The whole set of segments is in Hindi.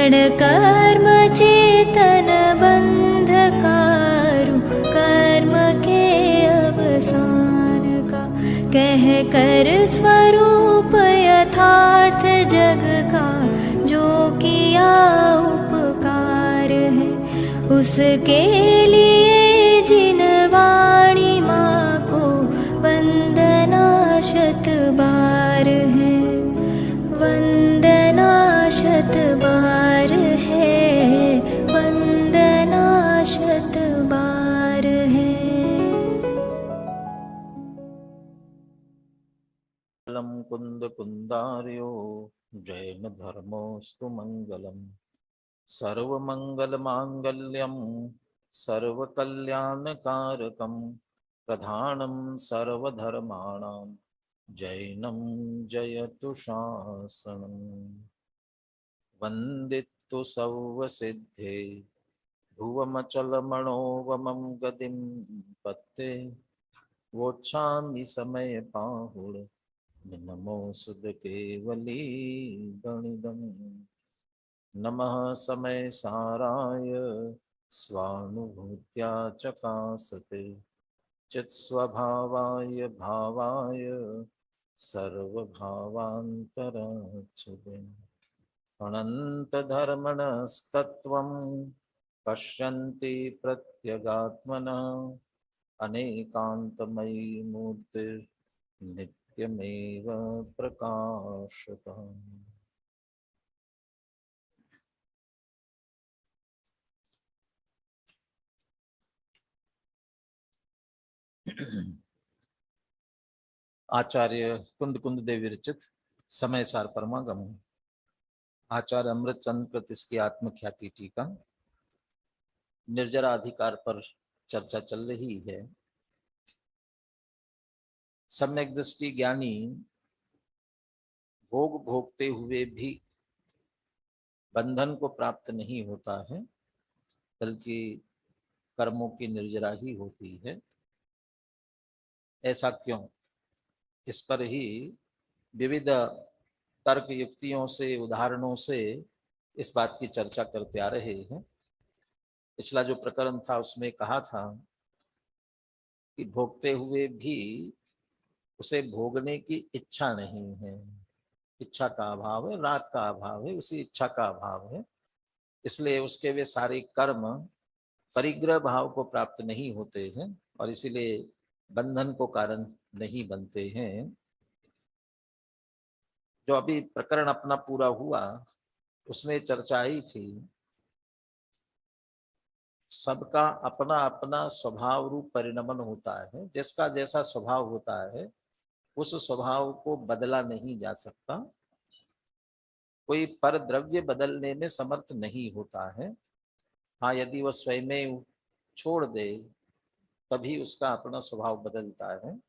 क्षण कर्म चेतन बंधकारु, कर्म के अवसान का कह कर स्वरूप यथार्थ जग का, जो किया उपकार है उसके लिए जिन वाणी माँ को वंदना शत बार है, वंदना शत बार है, वंदना शत बार है। कुंद कुंदार्यो जैन धर्मोस्तु मंगलम, सर्व मंगल मांगल्यम सर्व कल्याणकारकम, प्रधानम सर्वधर्माणां जैनम जयतु शासनम। वंदितु सर्वसिद्धे भुवमचलमणोवमं गतिं पत्ते, वोच्छामि समय पाहुर नमो सुद केवली गणिदम्। नमः समय साराय स्वानुभूत्या चकासते, चित्स्वभावाय भावाय सर्वभावान्तराच्युते। अनंत धर्मणस्तत्त्वं पश्यन्ति प्रत्यगात्मनः, अनेकान्तमयी मूर्तिर्नित्यमेव प्रकाशतः। आचार्य कुंद कुंद देव विरचित समय सार परमागम, आचार्य अमृत चंद्र कृत की आत्मख्याति टीका। निर्जरा अधिकार पर चर्चा चल रही है। सम्यक दृष्टि ज्ञानी भोग भोगते हुए भी बंधन को प्राप्त नहीं होता है, बल्कि कर्मों की निर्जरा ही होती है। ऐसा क्यों? इस पर ही विविध तर्क युक्तियों से, उदाहरणों से इस बात की चर्चा करते आ रहे हैं। पिछला जो प्रकरण था उसमें कहा था कि भोगते हुए भी उसे भोगने की इच्छा नहीं है, इच्छा का अभाव है, राग का अभाव है, उसी इच्छा का अभाव है। इसलिए उसके वे सारे कर्म परिग्रह भाव को प्राप्त नहीं होते हैं और इसीलिए बंधन को कारण नहीं बनते हैं। जो अभी प्रकरण अपना पूरा हुआ उसमें चर्चा आई थी, सबका अपना अपना स्वभाव रूप परिणमन होता है। जिसका जैसा स्वभाव होता है उस स्वभाव को बदला नहीं जा सकता। कोई पर द्रव्य बदलने में समर्थ नहीं होता है। हाँ, यदि वह स्वयं छोड़ दे तभी उसका अपना स्वभाव बदलता है।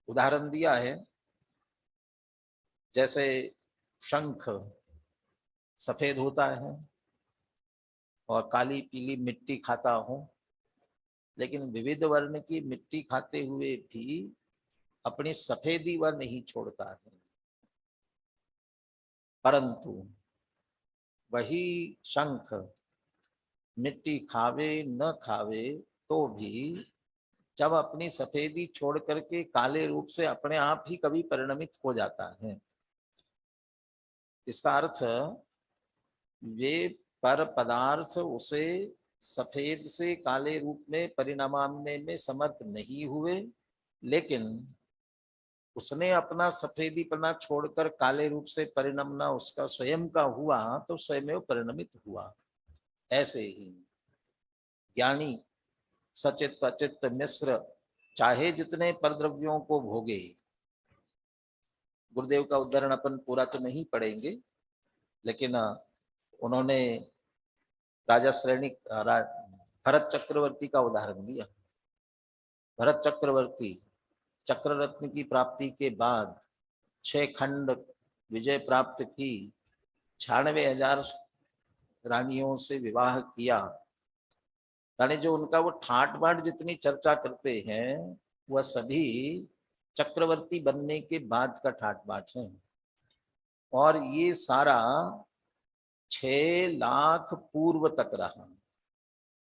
उदाहरण दिया है, जैसे शंख सफेद होता है और काली पीली मिट्टी खाता हो, लेकिन विविध वर्ण की मिट्टी खाते हुए भी अपनी सफेदी वह नहीं छोड़ता है। परंतु वही शंख मिट्टी खावे न खावे तो भी जब अपनी सफेदी छोड़ करके काले रूप से अपने आप ही कभी परिणमित हो जाता है। इसका अर्थ वे पर पदार्थ उसे सफेद से काले रूप में परिणमाने में समर्थ नहीं हुए, लेकिन उसने अपना सफेदीपना छोड़कर काले रूप से परिणमना उसका स्वयं का हुआ तो स्वयं परिणमित हुआ। ऐसे ही ज्ञानी सचित अचित मिश्र चाहे जितने परद्रव्यों को भोगे, गुरुदेव का उदाहरण अपन पूरा तो नहीं पढ़ेंगे, लेकिन उन्होंने राजा श्रेणी भरत चक्रवर्ती का उदाहरण दिया। भरत चक्रवर्ती चक्र रत्न की प्राप्ति के बाद 6 खंड विजय प्राप्त की, 96,000 रानियों से विवाह किया। यानी जो उनका वो ठाट बाट जितनी चर्चा करते हैं वह सभी चक्रवर्ती बनने के बाद का ठाट बाट है। और ये सारा 6 लाख पूर्व तक रहा,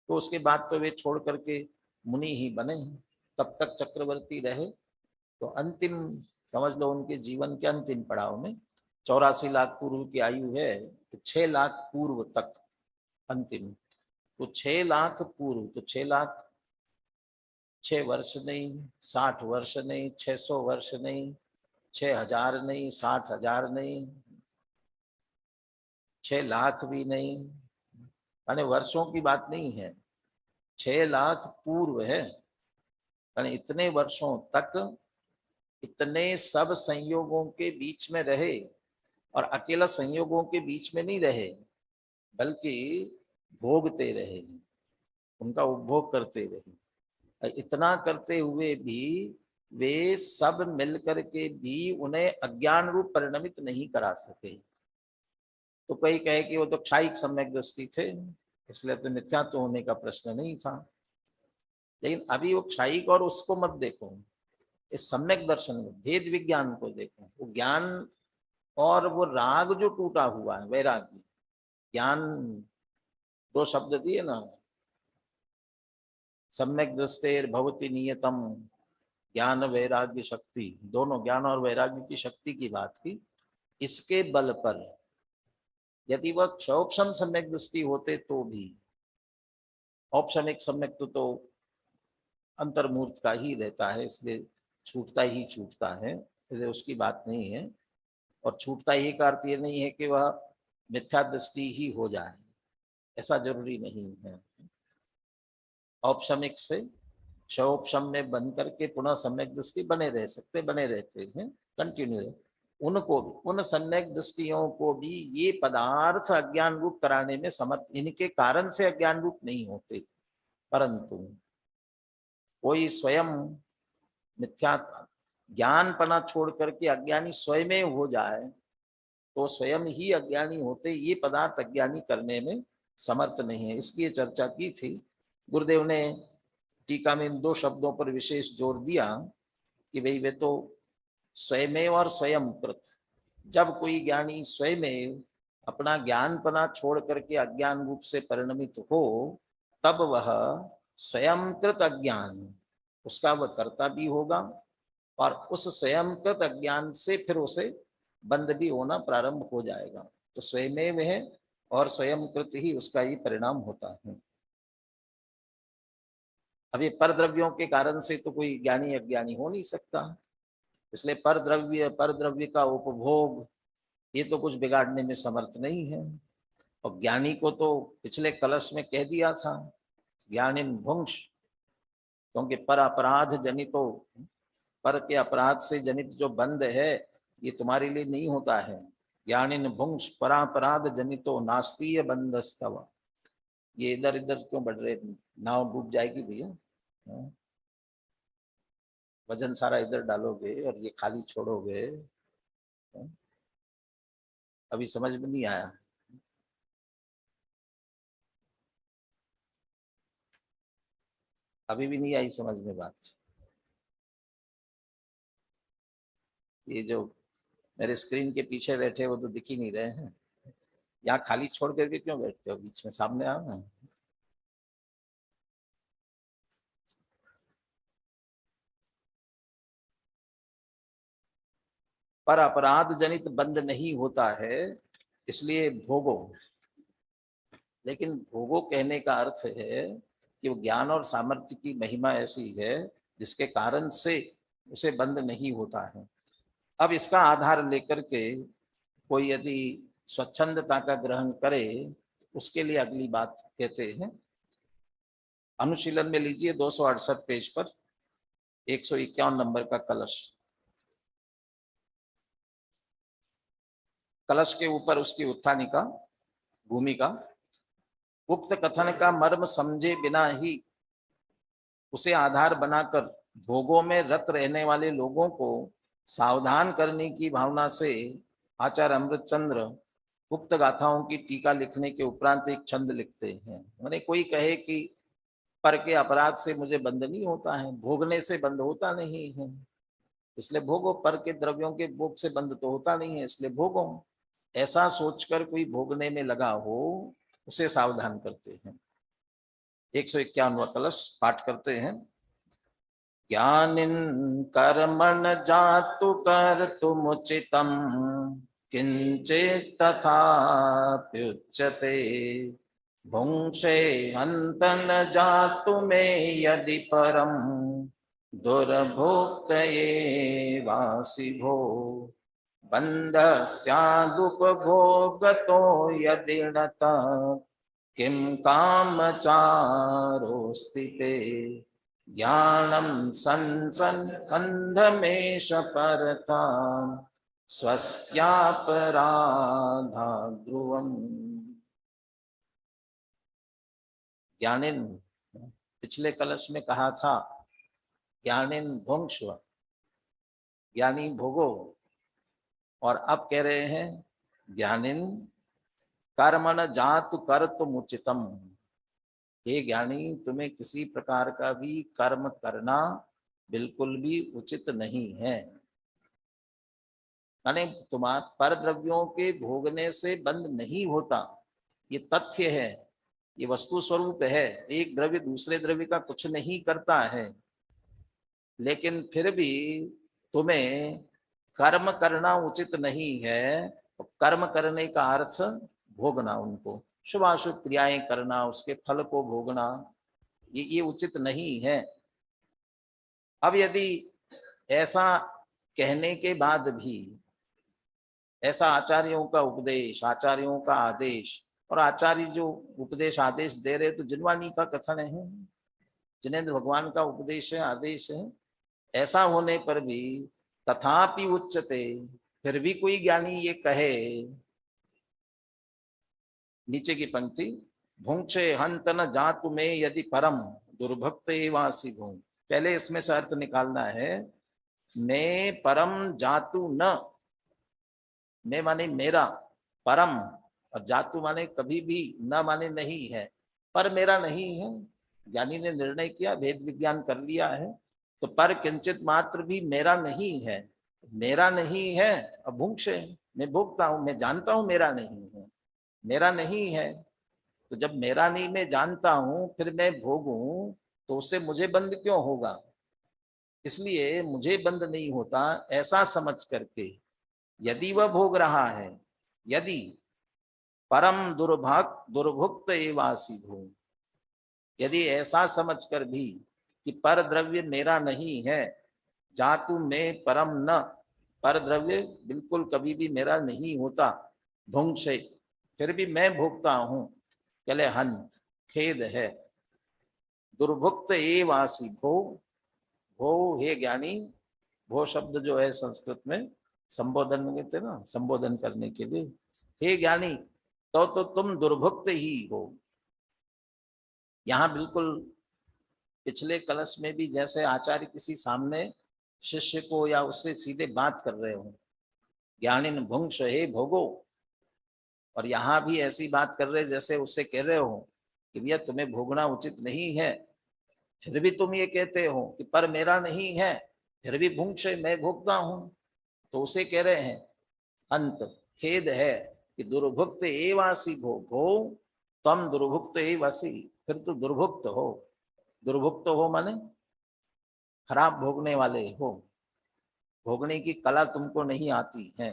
तो उसके बाद तो वे छोड़ करके मुनि ही बने। तब तक चक्रवर्ती रहे, तो अंतिम समझ लो उनके जीवन के अंतिम पड़ाव में 84 लाख पूर्व की आयु है, तो 6 लाख पूर्व तक अंतिम। तो 6 लाख पूर्व, तो 6 लाख, 6 वर्ष नहीं, 60 वर्ष नहीं, 600 वर्ष नहीं, 6000 नहीं, 60,000 नहीं, 6 लाख भी नहीं, यानी वर्षों की बात नहीं है, 6 लाख पूर्व है। यानी इतने वर्षों तक इतने सब संयोगों के बीच में रहे, और अकेला संयोगों के बीच में नहीं रहे, बल्कि भोगते रहे, उनका उपभोग करते रहे। इतना करते हुए भी वे सब मिलकर के भी उन्हें अज्ञान रूप परिणमित नहीं करा सके। तो कोई कहे कि वो तो क्षायिक सम्यक दृष्टि थे, इसलिए तो मिथ्यात्व होने का प्रश्न नहीं था। लेकिन अभी वो क्षायिक और उसको मत देखो, इस सम्यक दर्शन में भेद विज्ञान को देखो। वो ज्ञान और वो राग जो टूटा हुआ है, वैराग्य ज्ञान, 2 शब्द दिए ना, सम्यक दृष्टेर भवति नियतम ज्ञान वैराग्य शक्ति, दोनों ज्ञान और वैराग्य की शक्ति की बात की। इसके बल पर यदि वह क्षोपशम सम्यक दृष्टि होते तो भी, औपशमिक सम्यक तो अंतर्मूर्त का ही रहता है, इसलिए छूटता ही छूटता है, इसलिए उसकी बात नहीं है। और छूटता ही का अर्थ ये नहीं है कि वह मिथ्या दृष्टि ही हो जाए, ऐसा जरूरी नहीं है। औपशमिक से क्षोपशम में बन करके पुनः सम्यक दृष्टि बने रह सकते, बने रहते हैं कंटिन्यू। उनको भी, उन सम्यक दृष्टियों को भी ये पदार्थ अज्ञान रूप कराने में समर्थ, इनके कारण से अज्ञान रूप नहीं होते। परंतु कोई स्वयं मिथ्या ज्ञानपना छोड़ करके अज्ञानी स्वयं हो जाए, तो स्वयं ही अज्ञानी होते ये पदार्थ अज्ञानी करने में समर्थ नहीं है। इसकी चर्चा की थी। गुरुदेव ने टीका में इन 2 शब्दों पर विशेष जोर दिया कि भाई वे तो स्वयमेव और स्वयं कृत। जब कोई ज्ञानी स्वयं अपना ज्ञानपना छोड़ करके अज्ञान रूप से परिणमित हो, तब वह स्वयं कृत अज्ञान उसका वह कर्ता भी होगा, और उस स्वयं कृत अज्ञान से फिर उसे बंध भी होना प्रारंभ हो जाएगा। तो स्वयमेव है और स्वयं कृत ही उसका ही परिणाम होता है। अभी पर द्रव्यों के कारण से तो कोई ज्ञानी अज्ञानी हो नहीं सकता, इसलिए पर द्रव्य का उपभोग ये तो कुछ बिगाड़ने में समर्थ नहीं है। और ज्ञानी को तो पिछले कलश में कह दिया था, ज्ञानिन भुंक्ष, क्योंकि पर अपराध जनितो, पर के अपराध से जनित जो बंध है ये तुम्हारे लिए नहीं होता है। ज्ञानिन भुंक्ष परापराध जनितो नास्तीय बंधस्तव। ये इधर इधर क्यों बढ़ रहे, नाव डूब जाएगी भैया। वजन सारा इधर डालोगे और ये खाली छोड़ोगे, अभी समझ में नहीं आया। अभी भी नहीं आई समझ में बात। ये जो मेरे स्क्रीन के पीछे बैठे वो तो दिख ही नहीं रहे हैं, यहाँ खाली छोड़ करके क्यों बैठते हो, बीच में सामने आओ ना। पर अपराध जनित बंध नहीं होता है, इसलिए भोगो। लेकिन भोगो कहने का अर्थ है कि वो ज्ञान और सामर्थ्य की महिमा ऐसी है जिसके कारण से उसे बंध नहीं होता है। अब इसका आधार लेकर के कोई यदि स्वच्छंदता का ग्रहण करे, उसके लिए अगली बात कहते हैं। अनुशीलन में लीजिए 268 पेज पर 151 नंबर का कलश। कलश के ऊपर उसकी उत्थानिका भूमिका। उक्त कथन का मर्म समझे बिना ही उसे आधार बनाकर भोगों में रत रहने वाले लोगों को सावधान करने की भावना से आचार्य अमृतचंद्र गुप्त गाथाओं की टीका लिखने के उपरांत एक छंद लिखते हैं। मैंने कोई कहे कि पर के अपराध से मुझे बंध नहीं होता है, भोगने से बंध होता नहीं है, इसलिए भोगो। पर के द्रव्यों के भोग से बंध तो होता नहीं है, इसलिए भोगो। ऐसा सोचकर कोई भोगने में लगा हो उसे सावधान करते हैं। 151वां कलश पाठ करते हैं। ज्ञानिन कर्मण जातु कर्तुमुचितं किंचित् तथाप्युच्यते भुंक्षे हन्तन जातु मे यदि परम दुर्भोक्तये वासि भो बन्धस्यादुपभोगतो यदि न किं कामचारोऽस्ति ते ज्ञानं संसन्बन्धमेष परतां स्वस्यापराधा ध्रुवम्। ज्ञानिन पिछले कलश में कहा था ज्ञानिन भुंक्ष्व, ज्ञानी भोगो, और अब कह रहे हैं ज्ञानिन कर्मण जातु कर्तुमुचितम। हे ज्ञानी, तुम्हें किसी प्रकार का भी कर्म करना बिल्कुल भी उचित नहीं है। यानी तुम्हारे पर द्रव्यों के भोगने से बंद नहीं होता, ये तथ्य है, ये वस्तु स्वरूप है। एक द्रव्य दूसरे द्रव्य का कुछ नहीं करता है, लेकिन फिर भी तुम्हें कर्म करना उचित नहीं है। कर्म करने का अर्थ भोगना, उनको शुभाशुभ क्रियाएं करना, उसके फल को भोगना, ये उचित नहीं है। अब यदि ऐसा कहने के बाद भी, ऐसा आचार्यों का उपदेश, आचार्यों का आदेश, और आचार्य जो उपदेश आदेश दे रहे तो जिनवानी का कथन है, जिनेन्द्र भगवान का उपदेश है, आदेश है, ऐसा होने पर भी तथापि उच्चते, फिर भी कोई ज्ञानी ये कहे, नीचे की पंक्ति, भुंक्षे हंत न जातु में यदि परम दुर्भक्त एवासी भूं। पहले इसमें से अर्थ निकालना है, मैं परम जातु न, मैं माने मेरा, परम, और जातु माने कभी भी, न माने नहीं है, पर मेरा नहीं है। ज्ञानी ने निर्णय किया, भेद विज्ञान कर लिया है, तो पर किंचित मात्र भी मेरा नहीं है, मेरा नहीं है। अब भुंक्षे, मैं भोगता हूं, मैं जानता हूं मेरा नहीं है, मेरा नहीं है। तो जब मेरा नहीं मैं जानता हूं, फिर मैं भोगूं तो उससे मुझे बंद क्यों होगा? इसलिए मुझे बंद नहीं होता, ऐसा समझ करके यदि वह भोग रहा है, यदि परम दुर्भुक्त एवासी भो, यदि ऐसा समझकर भी कि पर द्रव्य मेरा नहीं है, जातु में परम न, पर द्रव्य बिल्कुल कभी भी मेरा नहीं होता, भुंक्षे, फिर भी मैं भोगता हूं, चले हंत, खेद है, दुर्भुक्त एवासी भो, भो हे ज्ञानी, भो शब्द जो है संस्कृत में संबोधन कहते ना, संबोधन करने के लिए, हे ज्ञानी, तो तुम दुर्भुक्त ही हो। यहाँ बिल्कुल पिछले कलश में भी जैसे आचार्य किसी सामने शिष्य को या उससे सीधे बात कर रहे हो, ज्ञानिन भुंक्ष, हे भोगो, और यहाँ भी ऐसी बात कर रहे जैसे उससे कह रहे हो कि भैया तुम्हें भोगना उचित नहीं है, फिर भी तुम ये कहते हो कि पर मेरा नहीं है, फिर भी भुंक्ष, मैं भोगता हूं। तो उसे कह रहे हैं अंत, खेद है कि दुर्भुक्त एवासी भो, भो तम दुर्भुक्त एवासी, फिर तो दुर्भुक्त हो। दुर्भुक्त हो माने खराब भोगने वाले हो, भोगने की कला तुमको नहीं आती है।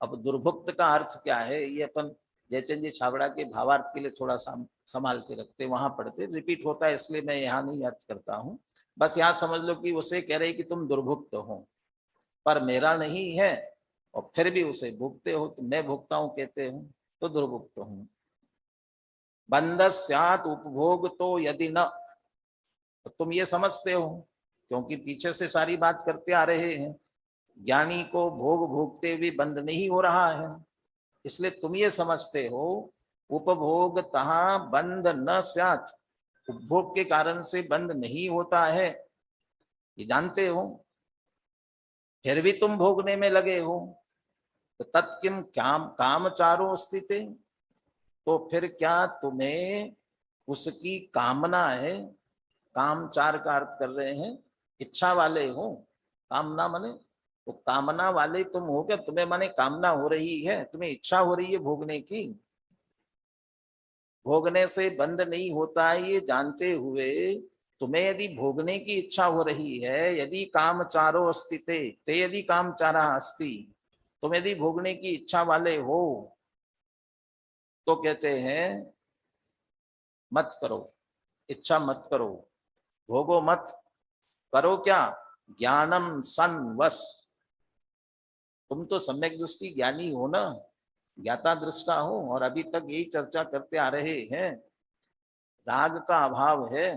अब दुर्भुक्त का अर्थ क्या है, ये अपन जयचंद जी छाबड़ा के भावार्थ के लिए थोड़ा संभाल के रखते, वहां पढ़ते, रिपीट होता है इसलिए मैं यहाँ नहीं अर्थ करता हूँ। बस यहाँ समझ लो कि उसे कह रहे कि तुम दुर्भुक्त हो, पर मेरा नहीं है, और फिर भी उसे भोगते हो, तो मैं भोगता हूँ कहते हो, तो दुर्भुक्त हूँ। बंधस्यात् उपभोग तो यदि न, तो तुम ये समझते हो, क्योंकि पीछे से सारी बात करते आ रहे हैं, ज्ञानी को भोग भोगते हुए बंद नहीं हो रहा है, इसलिए तुम ये समझते हो उपभोग तहा बंद न स्यात्, उपभोग के कारण से बंद नहीं होता है, ये जानते हो, फिर भी तुम भोगने में लगे हो। तो तत्किम कामचारो स्थिते, तो फिर क्या तुम्हें उसकी कामना है? कामचार का अर्थ कर रहे हैं इच्छा वाले हो, कामना माने वो कामना वाले तुम हो क्या? तुम्हें माने कामना हो रही है, तुम्हें इच्छा हो रही है भोगने की। भोगने से बंद नहीं होता है ये जानते हुए तुम्हें यदि भोगने की इच्छा हो रही है, यदि कामचारो अस्ति ते यदि कामचारा अस्ति, तुम यदि भोगने की इच्छा वाले हो तो कहते हैं मत करो, इच्छा मत करो, भोगो मत। करो क्या? ज्ञानम सन वश। तुम तो सम्यक दृष्टि ज्ञानी हो ना, ज्ञाता दृष्टा हो, और अभी तक यही चर्चा करते आ रहे हैं। राग का अभाव है,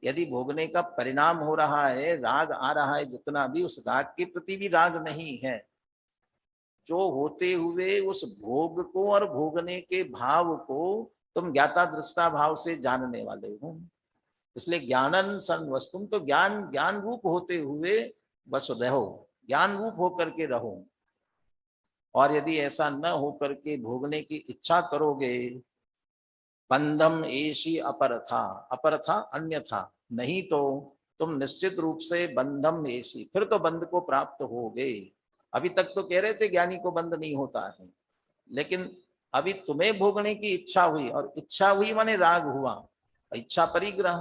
यदि भोगने का परिणाम हो रहा है, राग आ रहा है जितना भी, उस राग के प्रति भी राग नहीं है। जो होते हुए उस भोग को और भोगने के भाव को तुम ज्ञाता दृष्टा भाव से जानने वाले हो। इसलिए ज्ञानन सन वस, तुम तो ज्ञान रूप होते हुए बस रहो, ज्ञान रूप होकर के रहो। और यदि ऐसा न होकर के भोगने की इच्छा करोगे, बंधम एशी अपरथा, अपरथा अन्यथा, नहीं तो तुम निश्चित रूप से बंधम एशी, फिर तो बंध को प्राप्त होगे। अभी तक तो कह रहे थे ज्ञानी को बंध नहीं होता है, लेकिन अभी तुम्हें भोगने की इच्छा हुई, और इच्छा हुई माने राग हुआ, इच्छा परिग्रह,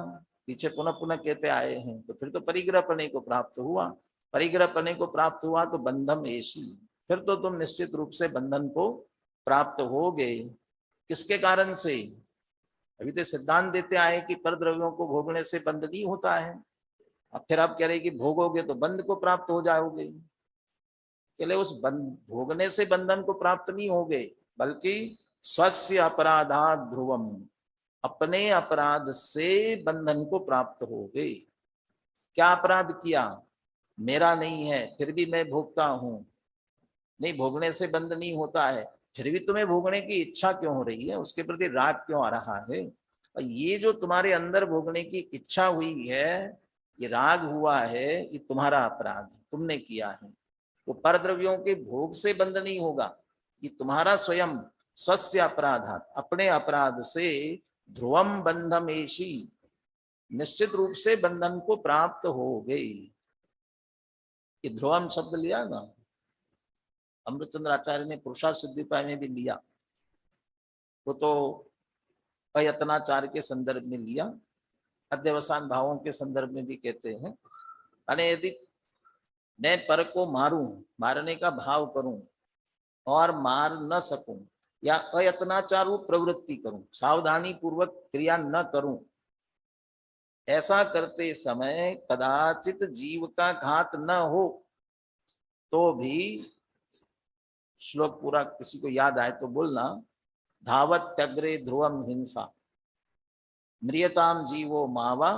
पीछे पुनः पुनः कहते आए हैं, तो फिर तो परिग्रह पने को प्राप्त हुआ। परिग्रह पने को प्राप्त हुआ तो बंधम एशी, फिर तो तुम निश्चित रूप से बंधन को प्राप्त होगे। किसके कारण से? अभी तो सिद्धांत देते आए कि पर द्रव्यों को भोगने से बंध नहीं होता है, अब फिर आप कह रहे कि भोगोगे तो बंध को प्राप्त हो जाओगे। केवल उस भोगने से बंधन को प्राप्त नहीं होगे, बल्कि स्वस्य अपराधात् ध्रुवम, अपने अपराध से बंधन को प्राप्त होगे। क्या अपराध किया? मेरा नहीं है फिर भी मैं भोगता हूं। नहीं, भोगने से बंध नहीं होता है, फिर भी तुम्हें भोगने की इच्छा क्यों हो रही है, उसके प्रति राग क्यों आ रहा है? और ये जो तुम्हारे अंदर भोगने की इच्छा हुई है, ये राग हुआ है, ये तुम्हारा अपराध है, तुमने किया है। वो पर द्रव्यों के भोग से बंध नहीं होगा, ये तुम्हारा स्वयं स्वस्य अपराधात्, अपने अपराध से ध्रुवम बंधमेशी, निश्चित रूप से बंधन को प्राप्त हो गई। ये ध्रुवम शब्द लिया ना, अमृतचंद्र आचार्य ने पुरुषार्थ सिद्धिपाय में भी लिया, वो तो अयत्नाचार के संदर्भ में लिया, अध्यवसान भावों के संदर्भ में भी कहते हैं। यानी यदि मैं पर को मारूं, मारने का भाव करूं और मार न सकूं, या अयत्नाचार प्रवृत्ति करूं, सावधानी पूर्वक क्रिया न करूं, ऐसा करते समय कदाचित जीव का घात न हो तो भी, श्लोक पूरा किसी को याद आए तो बोलना, धावत त्यग्रे ध्रुवम हिंसा म्रियताम जीवो मावा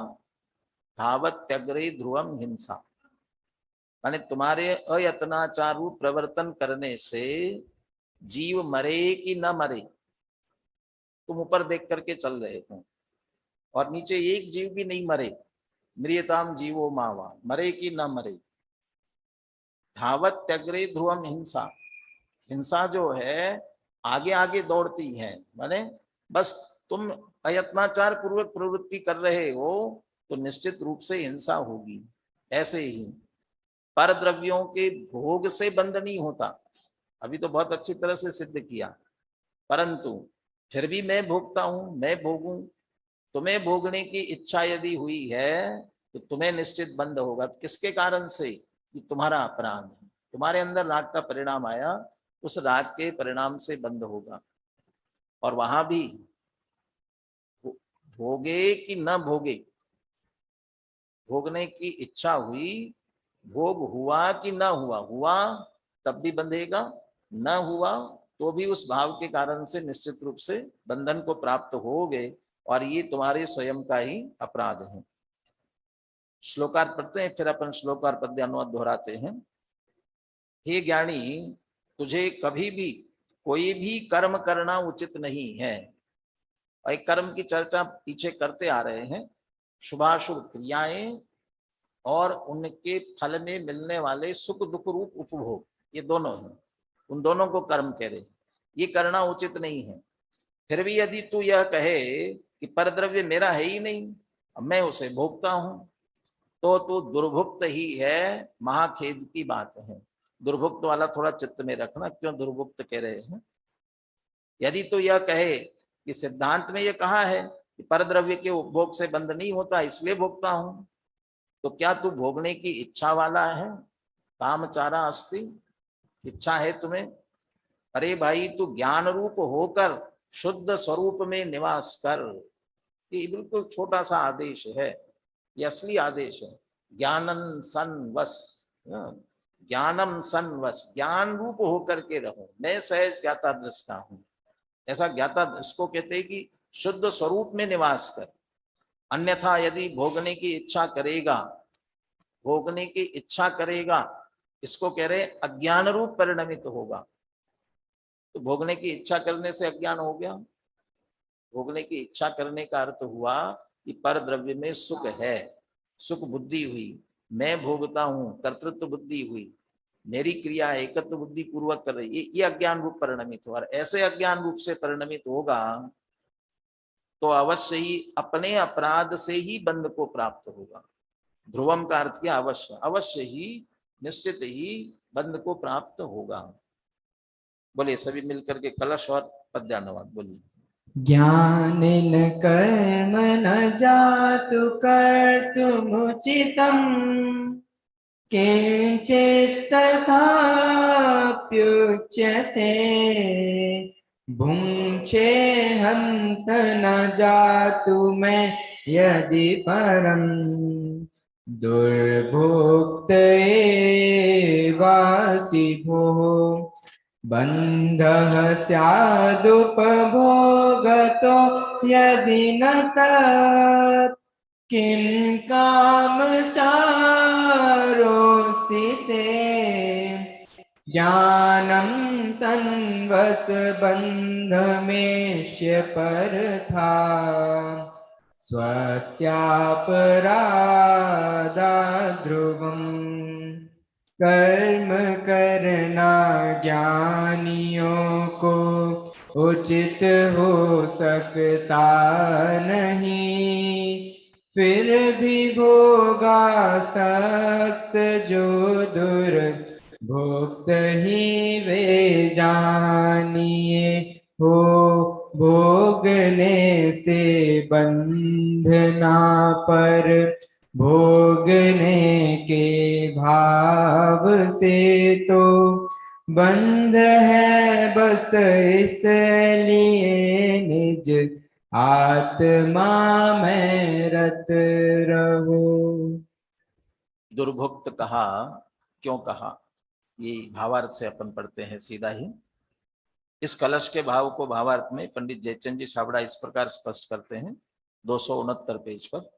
धावत त्यग्रे ध्रुवम हिंसा। यानी तुम्हारे अयत्नाचारू प्रवर्तन करने से जीव मरे कि न मरे, तुम ऊपर देख करके चल रहे हो और नीचे एक जीव भी नहीं मरे, म्रियताम जीवो मावा, मरे कि न मरे। धावत त्यग्रे ध्रुवम हिंसा, हिंसा जो है आगे आगे दौड़ती है, माने बस तुम अयत्नाचार पूर्वक प्रवृत्ति कर रहे हो तो निश्चित रूप से हिंसा होगी। ऐसे ही पर द्रव्यों के भोग से बंध नहीं होता, अभी तो बहुत अच्छी तरह से सिद्ध किया, परंतु फिर भी मैं भोगता हूं, मैं भोगूं, तुम्हें भोगने की इच्छा यदि हुई है तो तुम्हें निश्चित बंध होगा। किसके कारण से? कि तुम्हारा अपराध है, तुम्हारे अंदर राग का परिणाम आया, उस राग के परिणाम से बंध होगा। और वहां भी भोगे कि न भोगे, भोगने की इच्छा हुई, भोग हुआ कि न हुआ, हुआ तब भी बंधेगा, न हुआ तो भी उस भाव के कारण से निश्चित रूप से बंधन को प्राप्त हो गए, और ये तुम्हारे स्वयं का ही अपराध है। श्लोकार्थ पढ़ते हैं, फिर अपन श्लोकार पद्य अनुवाद दोहराते हैं। हे ज्ञानी, तुझे कभी भी कोई भी कर्म करना उचित नहीं है। और एक कर्म की चर्चा पीछे करते आ रहे हैं, शुभाशुभ क्रियाएं और उनके फल में मिलने वाले सुख दुख रूप उपभोग, ये दोनों हैं, उन दोनों को कर्म कह रहे, ये करना उचित नहीं है। फिर भी यदि तू यह कहे कि परद्रव्य मेरा है ही नहीं, मैं उसे भोगता हूं, तो तू दुर्भुक्त ही है, महाखेद की बात है। दुर्भुक्त वाला थोड़ा चित्त में रखना, क्यों दुर्भुक्त कह रहे हैं। यदि तो यह कहे कि सिद्धांत में यह कहा है कि परद्रव्य के उपभोग से बंध नहीं होता इसलिए भोगता हूं, तो क्या तू भोगने की इच्छा वाला है? कामचारा अस्ति, इच्छा है तुम्हें? अरे भाई, तू ज्ञान रूप होकर शुद्ध स्वरूप में निवास कर। ये बिल्कुल छोटा सा आदेश है, ये असली आदेश है। ज्ञानम सन वस, ज्ञानम सन वस, ज्ञान रूप होकर के रहो। मैं सहज ज्ञाता दृष्टा हूं, ऐसा ज्ञाता इसको कहते हैं कि शुद्ध स्वरूप में निवास कर। अन्यथा यदि भोगने की इच्छा करेगा, भोगने की इच्छा करेगा, इसको कह रहे अज्ञान रूप परिणमित होगा। तो भोगने की इच्छा करने से अज्ञान हो गया। भोगने की इच्छा करने का अर्थ हुआ कि पर द्रव्य में सुख है, सुख बुद्धि हुई, मैं भोगता हूं, कर्तृत्व बुद्धि हुई, मेरी क्रिया एकत्व बुद्धि पूर्वक कर रही, ये अज्ञान रूप परिणमित हुआ। ऐसे अज्ञान रूप से परिणमित होगा तो अवश्य ही अपने अपराध से ही बंध को प्राप्त होगा। ध्रुवम का अर्थ क्या? अवश्य, अवश्य ही, निश्चित ही बंध को प्राप्त होगा। बोलिए सभी मिलकर के कलश और पद्यानुवाद बोलिए। ज्ञानेन कर्म न जातु कर्तुमुचितम् किंचित् तथाप्युच्यते भुङ्क्षे हन्त न जातु मे यदि परम् दुर्भोक्त एवासि भोः बन्धः स्यादुपभोगतो यदि न तत् किं कामचारोऽस्ति ते ज्ञानं संवसबन्धमेष्य परथा स्वस्यापराधात् ध्रुवम् कर्म करना ज्ञानियों को उचित हो सकता नहीं, फिर भी भोगा सक्त जो दुर्भोक्त ही वे जानिए हो भोगने से बंधना पर भोगने के भाव से तो बंध है बस इसलिए निज आत्मा में रत रहो। दुर्भुक्त कहा, क्यों कहा, ये भावार्थ से अपन पढ़ते हैं सीधा ही। इस कलश के भाव को भावार्थ में पंडित जयचंद जी छाबड़ा इस प्रकार स्पष्ट करते हैं 269 पेज पर।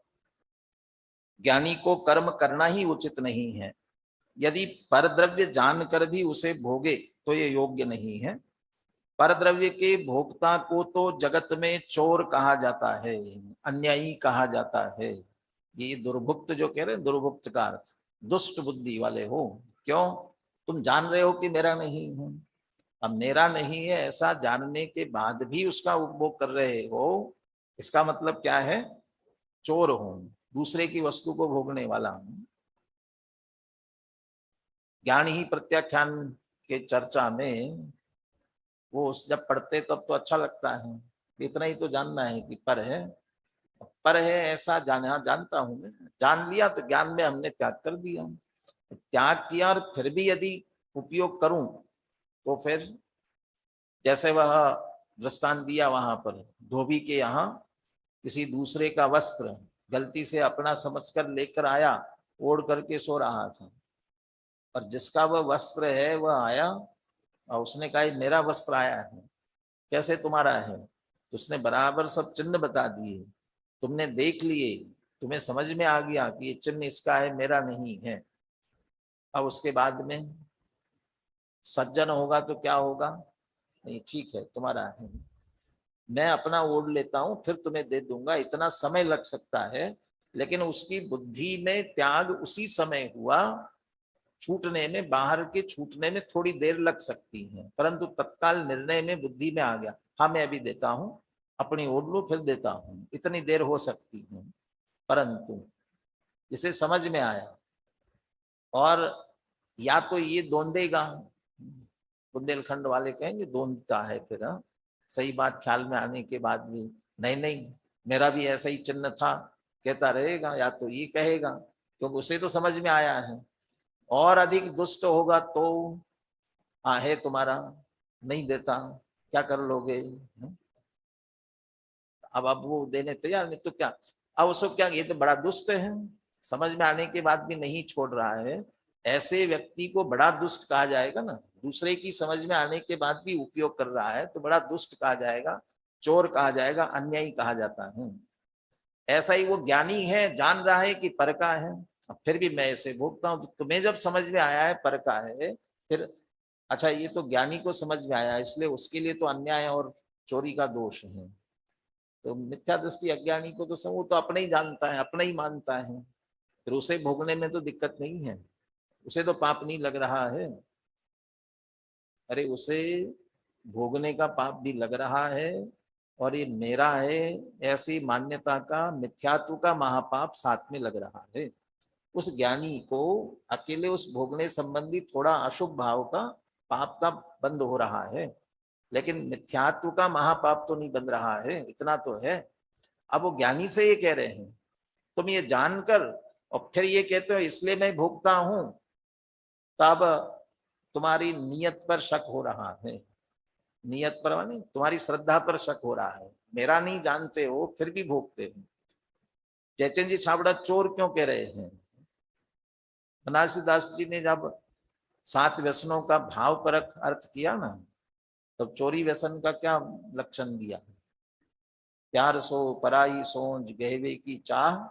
ज्ञानी को कर्म करना ही उचित नहीं है। यदि परद्रव्य जानकर भी उसे भोगे तो ये योग्य नहीं है। परद्रव्य के भोक्ता को तो जगत में चोर कहा जाता है, अन्यायी कहा जाता है। ये दुर्भुक्त जो कह रहे हैं, दुर्भुक्त का अर्थ दुष्ट बुद्धि वाले हो। क्यों? तुम जान रहे हो कि मेरा नहीं है। अब मेरा नहीं है ऐसा जानने के बाद भी उसका उपभोग कर रहे हो, इसका मतलब क्या है? चोर हो, दूसरे की वस्तु को भोगने वाला हूं। ज्ञान ही प्रत्याख्यान के चर्चा में वो जब पढ़ते तब तो अच्छा लगता है, इतना ही तो जानना है कि पर है, पर है ऐसा जानता हूं मैं। जान लिया तो ज्ञान में हमने त्याग कर दिया। त्याग किया और फिर भी यदि उपयोग करूं तो फिर जैसे वह दृष्टांत दिया वहां पर, धोबी के यहाँ किसी दूसरे का वस्त्र गलती से अपना समझकर लेकर आया, ओढ़ करके सो रहा था, और जिसका वह वस्त्र है वह आया और उसने कहा मेरा वस्त्र आया है, कैसे तुम्हारा है? तो उसने बराबर सब चिन्ह बता दिए, तुमने देख लिए, तुम्हें समझ में आ गया कि ये चिन्ह इसका है, मेरा नहीं है। अब उसके बाद में सज्जन होगा तो क्या होगा? नहीं ठीक है तुम्हारा है, मैं अपना ओढ़ लेता हूं फिर तुम्हें दे दूंगा, इतना समय लग सकता है। लेकिन उसकी बुद्धि में त्याग उसी समय हुआ, छूटने में, बाहर के छूटने में थोड़ी देर लग सकती है, परंतु तत्काल निर्णय में बुद्धि में आ गया, हाँ मैं अभी देता हूं, अपनी ओढ़ लो फिर देता हूं, इतनी देर हो सकती है। परंतु जिसे समझ में आया और या तो ये दोंदेगा, बुंदेलखंड वाले कहेंगे दोंदता है फिर, हाँ सही बात ख्याल में आने के बाद भी नहीं नहीं मेरा भी ऐसा ही चिन्ह था कहता रहेगा, या तो ये कहेगा क्योंकि उसे तो समझ में आया है। और अधिक दुष्ट होगा तो है तुम्हारा, नहीं देता, क्या कर लोगे? अब वो देने तैयार नहीं तो क्या, अब उसको क्या, ये तो बड़ा दुष्ट है, समझ में आने के बाद भी नहीं छोड़ रहा है, ऐसे व्यक्ति को बड़ा दुष्ट कहा जाएगा ना। दूसरे की समझ में आने के बाद भी उपयोग कर रहा है तो बड़ा दुष्ट कहा जाएगा, चोर कहा जाएगा, अन्यायी कहा जाता है। ऐसा ही वो ज्ञानी है, जान रहा है कि पर का है, फिर भी मैं इसे भोगता हूँ। तो तुम्हें जब समझ में आया है पर का है, फिर अच्छा ये तो ज्ञानी को समझ में आया इसलिए उसके लिए तो अन्याय और चोरी का दोष है। तो मिथ्या दृष्टि अज्ञानी को तो वो तो अपना ही जानता है, अपना ही मानता है, फिर उसे भोगने में तो दिक्कत नहीं है, उसे तो पाप नहीं लग रहा है। अरे उसे भोगने का पाप भी लग रहा है और ये मेरा है ऐसी मान्यता का, मिथ्यात्व का महापाप साथ में लग रहा है। उस ज्ञानी को अकेले उस भोगने संबंधी थोड़ा अशुभ भाव का पाप का बंद हो रहा है, लेकिन मिथ्यात्व का महापाप तो नहीं बन रहा है, इतना तो है। अब वो ज्ञानी से ये कह रहे हैं तुम ये जानकर और फिर ये कहते हो इसलिए मैं भोगता हूं, तब तुम्हारी नियत पर शक हो रहा है। नियत पर माने तुम्हारी श्रद्धा पर शक हो रहा है, मेरा नहीं जानते हो फिर भी भोगते हो। जयचंद जी छाबड़ा चोर क्यों कह रहे हैं? बनारसी दास जी ने जब 7 व्यसनों का भाव परक अर्थ किया ना, तब चोरी व्यसन का क्या लक्षण दिया? प्यार सो पराई सोंझ गहवे की चाह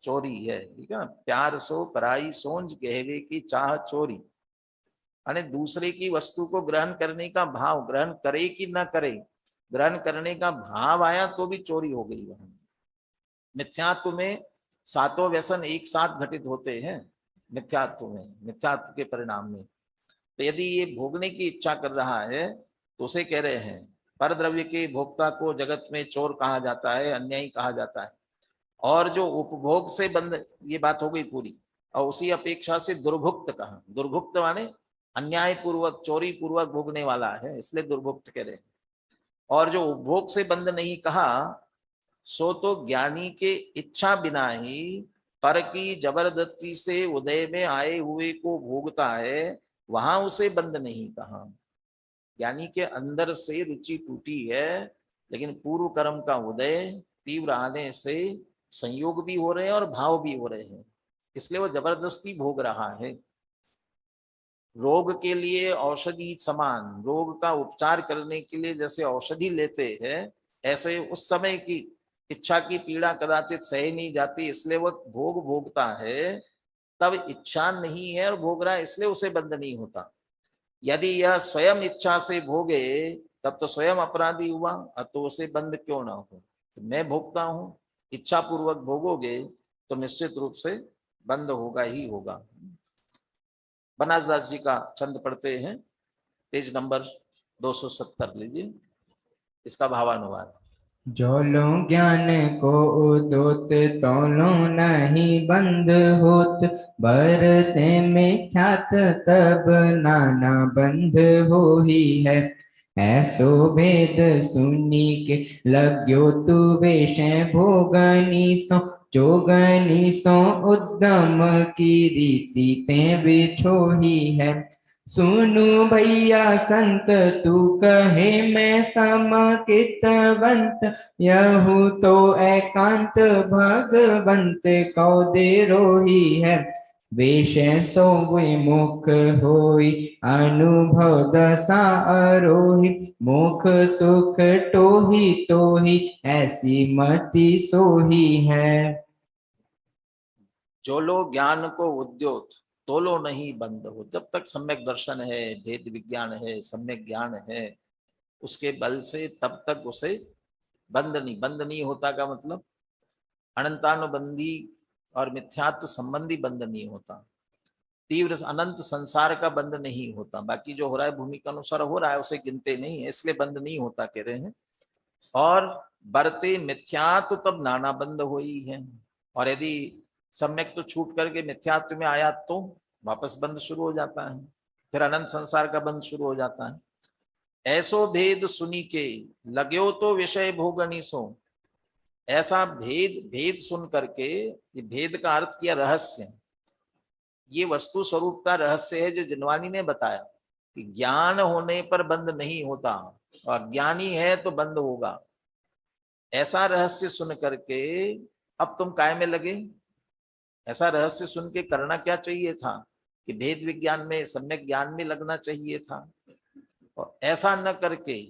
चोरी है, ठीक है ना। प्यार सो पराई सोंझ गहवे की चाह चोरी, यानी दूसरे की वस्तु को ग्रहण करने का भाव, ग्रहण करे कि ना करे, ग्रहण करने का भाव आया तो भी चोरी हो गई वहां। मिथ्यात्व में 7 व्यसन एक साथ घटित होते हैं, मिथ्यात्व में, मिथ्यात्व के परिणाम में। तो यदि ये भोगने की इच्छा कर रहा है तो उसे कह रहे हैं पर द्रव्य के भोक्ता को जगत में चोर कहा जाता है, अन्यायी कहा जाता है। और जो उपभोग से बंद, ये बात हो गई पूरी, और उसी अपेक्षा से दुर्भुक्त कहा, दुर्भुक्त माने अन्याय पूर्वक चोरी पूर्वक भोगने वाला है, इसलिए दुर्भुक्त कह रहे हैं। और जो उपभोग से बंद नहीं कहा सो तो ज्ञानी के इच्छा बिना ही पर की जबरदस्ती से उदय में आए हुए को भोगता है, वहां उसे बंद नहीं कहा। ज्ञानी के अंदर से रुचि टूटी है, लेकिन पूर्व कर्म का उदय तीव्र आने से संयोग भी हो रहे हैं और भाव भी हो रहे हैं, इसलिए वो जबरदस्ती भोग रहा है। रोग के लिए औषधि समान, रोग का उपचार करने के लिए जैसे औषधि लेते हैं, ऐसे उस समय की इच्छा की पीड़ा कदाचित सही नहीं जाती, इसलिए वह भोग भोगता है। तब इच्छा नहीं है और भोग रहा है, इसलिए उसे बंद नहीं होता। यदि यह स्वयं इच्छा से भोगे तब तो स्वयं अपराधी हुआ, तो उसे बंद क्यों ना हो। तो मैं भोगता हूं, इच्छा पूर्वक भोगोगे तो निश्चित रूप से बंद होगा ही होगा। बनारस जी का छंद पढ़ते हैं, पेज नंबर 270 लीजिए, इसका भावानुवाद। जो लो ज्ञान को उदोत तोलो नहीं बंद होत, बरते मिथ्यात तब नाना बंध हो ही है। ऐसो भेद सुनी के लग्यो तू वेश भोगनी सो, जोगनी सो उद्दम की रीति ते बिछो ही है। सुनु भैया संत तू कहे मैं समकितवंत, यहू तो एकांत भगवंत को दे रोही है। वेश सो विमुख होई अनुभव दशा आरोही, मुख सुख टोही तोही ऐसी मति सोही है। जो लोग ज्ञान को उद्योत तोलो नहीं बंद हो, जब तक सम्यक दर्शन है, भेद विज्ञान है, सम्यक ज्ञान है, उसके बल से तब तक उसे बंद नहीं होता का मतलब अनंतानुबंधी और मिथ्यात्व संबंधी बंद नहीं होता, तीव्र अनंत संसार का बंद नहीं होता। बाकी जो हो रहा है भूमि के अनुसार हो रहा है, उसे गिनते नहीं है, इसलिए बंद नहीं होता कह रहे हैं। और बरते मिथ्यात्व तब नाना बंद हुई है, और यदि सम्यक तो छूट करके मिथ्यात्व में आया तो वापस बंध शुरू हो जाता है, फिर अनंत संसार का बंध शुरू हो जाता है। ऐसो भेद सुनी के लग्यो तो विषय भोगनी सो। ऐसा भेद सुन करके, ये भेद का अर्थ किया रहस्य, ये वस्तु स्वरूप का रहस्य है जो जिनवानी ने बताया कि ज्ञान होने पर बंध नहीं होता और ज्ञानी है तो बंध होगा। ऐसा रहस्य सुन करके अब तुम काय में लगे? ऐसा रहस्य सुन के करना क्या चाहिए था कि भेद विज्ञान में, सम्यक ज्ञान में लगना चाहिए था, और ऐसा न करके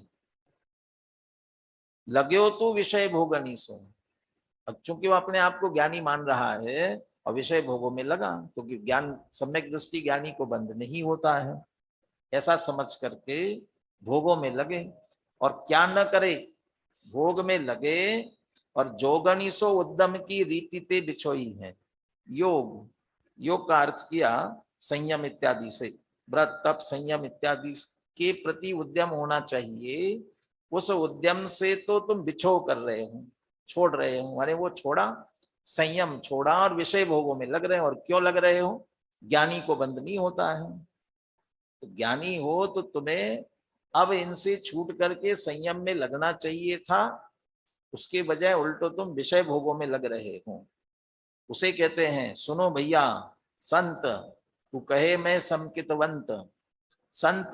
लग्यो तो विषय भोगनी सो। अब चूंकि वो अपने आप को ज्ञानी मान रहा है और विषय भोगों में लगा, क्योंकि ज्ञान, सम्यक दृष्टि ज्ञानी को बंध नहीं होता है, ऐसा समझ करके भोगों में लगे। और क्या न करे, भोग में लगे और जोगणीसो उद्यम की रीति ते बिछोई है। योग का अर्थ किया संयम इत्यादि से, व्रत तप संयम इत्यादि के प्रति उद्यम होना चाहिए। उस उद्यम से तो तुम बिछो कर रहे हो, छोड़ रहे हो, अरे वो छोड़ा, संयम छोड़ा और विषय भोगों में लग रहे हो। और क्यों लग रहे हो? ज्ञानी को बंध नहीं होता है। तो ज्ञानी हो तो तुम्हें अब इनसे छूट करके संयम में लगना चाहिए था, उसके बजाय उल्टो तुम विषय भोगों में लग रहे हो। उसे कहते हैं सुनो भैया संत, तू कहे मैं समकितवंत। संत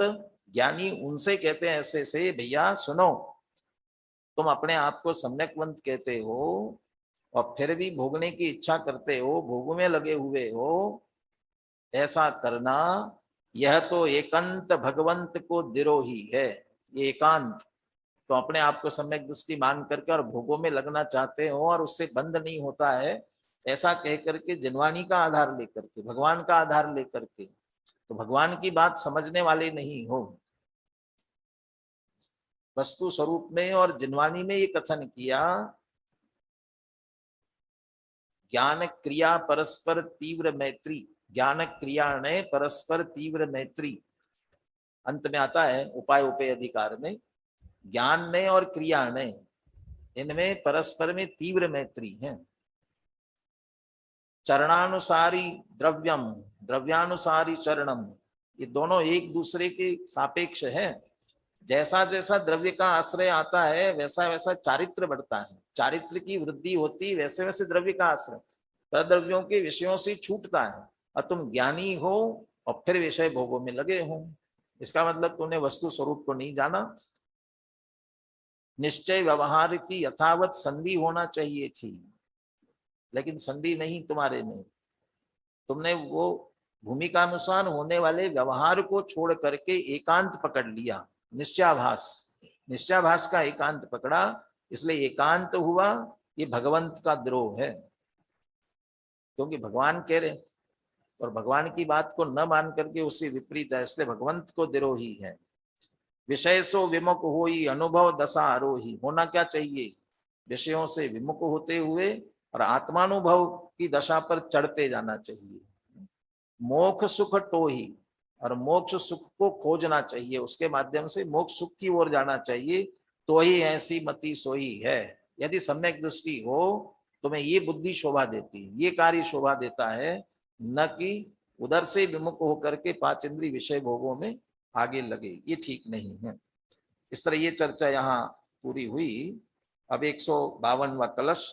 ज्ञानी उनसे कहते हैं ऐसे से, भैया सुनो, तुम अपने आप को सम्यकवंत कहते हो और फिर भी भोगने की इच्छा करते हो, भोगों में लगे हुए हो। ऐसा करना यह तो एकांत भगवंत को दिरोही है। ये एकांत, तो अपने आप को सम्यक दृष्टि मान करके और भोगों में लगना चाहते हो और उससे बंद नहीं होता है, ऐसा कह करके जिनवाणी का आधार लेकर के, भगवान का आधार लेकर के, तो भगवान की बात समझने वाले नहीं हो। वस्तु स्वरूप में और जिनवाणी में ये कथन किया, ज्ञान क्रिया परस्पर तीव्र मैत्री, ज्ञान क्रिया ने परस्पर तीव्र मैत्री। अंत में आता है उपाय उपेय अधिकार में, ज्ञान ने और क्रिया ने, इनमें परस्पर में तीव्र मैत्री है। चरणानुसारी द्रव्यम, द्रव्यानुसारी चरणम, ये दोनों एक दूसरे के सापेक्ष है। जैसा जैसा द्रव्य का आश्रय आता है वैसा वैसा चारित्र बढ़ता है, चारित्र की वृद्धि होती वैसे वैसे द्रव्य का आश्रय प्रद्रव्यों के विषयों से छूटता है। और तुम ज्ञानी हो और फिर विषय भोगों में लगे हो, इसका मतलब तुमने वस्तु स्वरूप को नहीं जाना। निश्चय व्यवहार की यथावत संधि होना चाहिए थी, लेकिन संधि नहीं तुम्हारे में। तुमने वो भूमिका अनुसार होने वाले व्यवहार को छोड़ करके एकांत पकड़ लिया, निश्चयाभास, निश्चयाभास का एकांत पकड़ा, इसलिए एकांत हुआ। ये भगवंत का द्रोह है, क्योंकि भगवान कह रहे और भगवान की बात को न मान करके उससे विपरीत है, इसलिए भगवंत को द्रोही है। विषय सो विमुख होई अनुभव दशा आरोही, होना क्या चाहिए? विषयों से विमुख होते हुए और आत्मानुभव की दशा पर चढ़ते जाना चाहिए। मोक्ष सुख टोही, और मोक्ष सुख को खोजना चाहिए, उसके माध्यम से मोक्ष सुख की ओर जाना चाहिए। तो ही ऐसी मति सोई है। यदि सम्यक दृष्टि हो तुम्हें ये बुद्धि शोभा देती है, ये कार्य शोभा देता है, न कि उधर से विमुख होकर के पांच इंद्रिय विषय भोगों में आगे लगे, ये ठीक नहीं है। इस तरह ये चर्चा यहाँ पूरी हुई। अब 152वां कलश,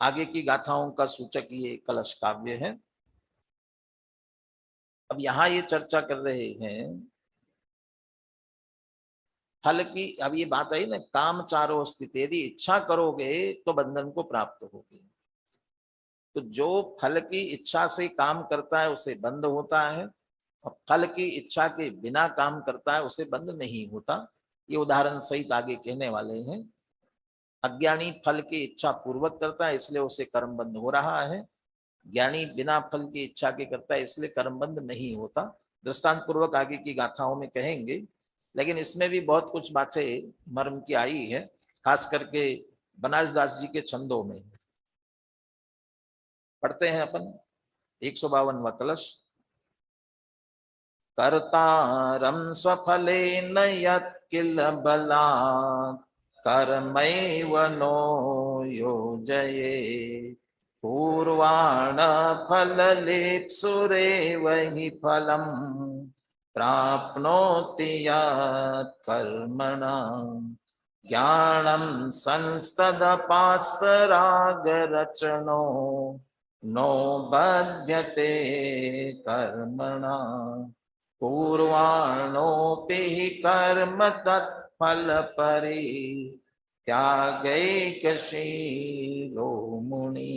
आगे की गाथाओं का सूचक ये कलश काव्य है। अब यहाँ ये चर्चा कर रहे हैं फल की। अब ये बात आई ना, काम चारो स्थित, यदि इच्छा करोगे तो बंधन को प्राप्त होगे। तो जो फल की इच्छा से काम करता है उसे बंध होता है, और फल की इच्छा के बिना काम करता है उसे बंध नहीं होता। ये उदाहरण सहित आगे कहने वाले हैं। अज्ञानी फल की इच्छा पूर्वक करता है इसलिए उसे कर्म बंध हो रहा है, ज्ञानी बिना फल की इच्छा के करता है इसलिए कर्म बंध नहीं होता। दृष्टांत पूर्वक आगे की गाथाओं में कहेंगे, लेकिन इसमें भी बहुत कुछ बातें मर्म की आई है, खास करके बनासदास जी के छंदों में। पढ़ते हैं अपन 152वां कलश। कर्तारं स्वफलेन यत् किल बलात् कर्मैव नो योजयेत् पूर्वाण फललेप्सुरेव हि फलं प्राप्नोति यत् कर्मणा ज्ञानं संस्तदपास्तरागरचनो नो बध्यते कर्मणा पूर्वाणोऽपि हि कर्म तत्फलपरि त्यागैकशीलो मुनि।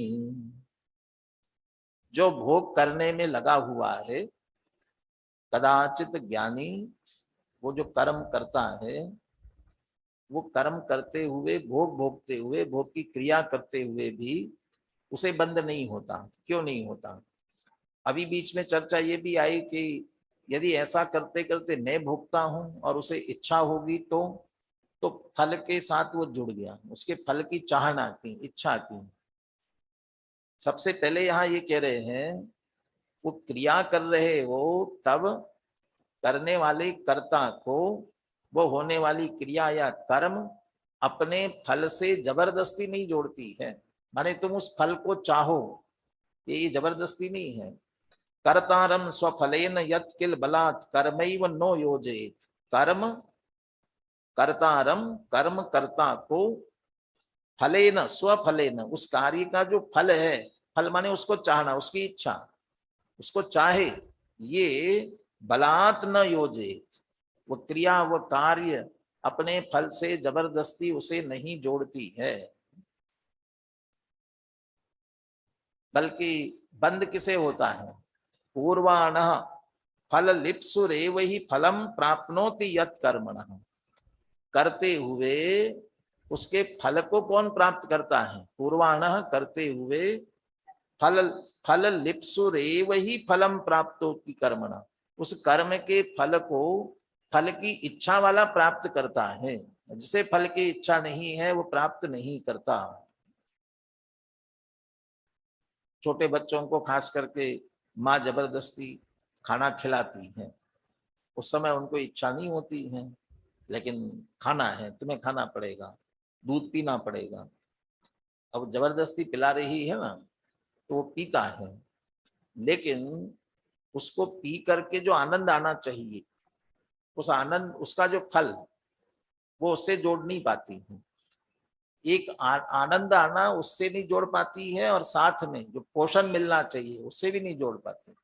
जो भोग करने में लगा हुआ है, कदाचित ज्ञानी वो जो कर्म करता है, वो कर्म करते हुए, भोग भोगते हुए, भोग की क्रिया करते हुए भी उसे बंद नहीं होता। क्यों नहीं होता? अभी बीच में चर्चा ये भी आई कि यदि ऐसा करते करते मैं भोगता हूं और उसे इच्छा होगी तो फल के साथ वो जुड़ गया, उसके फल की चाहना की, इच्छा की। सबसे पहले यहाँ ये कह रहे हैं, वो क्रिया कर रहे हो तब करने वाले कर्ता को वो होने वाली क्रिया या कर्म अपने फल से जबरदस्ती नहीं जोड़ती है। माने तुम उस फल को चाहो, ये जबरदस्ती नहीं है। कर्तारम स्वफलेन यत् किल बलात् कर्मैव नो योजयेत्। कर्म कर्तारम, कर्म कर्ता को फलेन, स्वफलेन, उस कार्य का जो फल है, फल माने उसको चाहना, उसकी इच्छा, उसको चाहे, ये बलात् न योजयेत्। वो क्रिया, वो कार्य अपने फल से जबरदस्ती उसे नहीं जोड़ती है, बल्कि बंद किसे होता है? पूर्वाण फल लिप्सुरेव हि फलम प्राप्नोति यत् कर्मणः। करते हुए उसके फल को कौन प्राप्त करता है? पूर्वाण, करते हुए फल लिप्सुरेव हि फलम प्राप्नोति कर्मणः। उस कर्म के फल को फल की इच्छा वाला प्राप्त करता है, जिसे फल की इच्छा नहीं है वो प्राप्त नहीं करता। छोटे बच्चों को खास करके माँ जबरदस्ती खाना खिलाती है, उस समय उनको इच्छा नहीं होती है, लेकिन खाना है, तुम्हें खाना पड़ेगा, दूध पीना पड़ेगा। अब जबरदस्ती पिला रही है ना, तो वो पीता है, लेकिन उसको पी करके जो आनंद आना चाहिए, उस आनंद, उसका जो फल, वो उससे जोड़ नहीं पाती है। एक आनंद आना उससे नहीं जोड़ पाती है, और साथ में जो पोषण मिलना चाहिए उससे भी नहीं जोड़ पाती।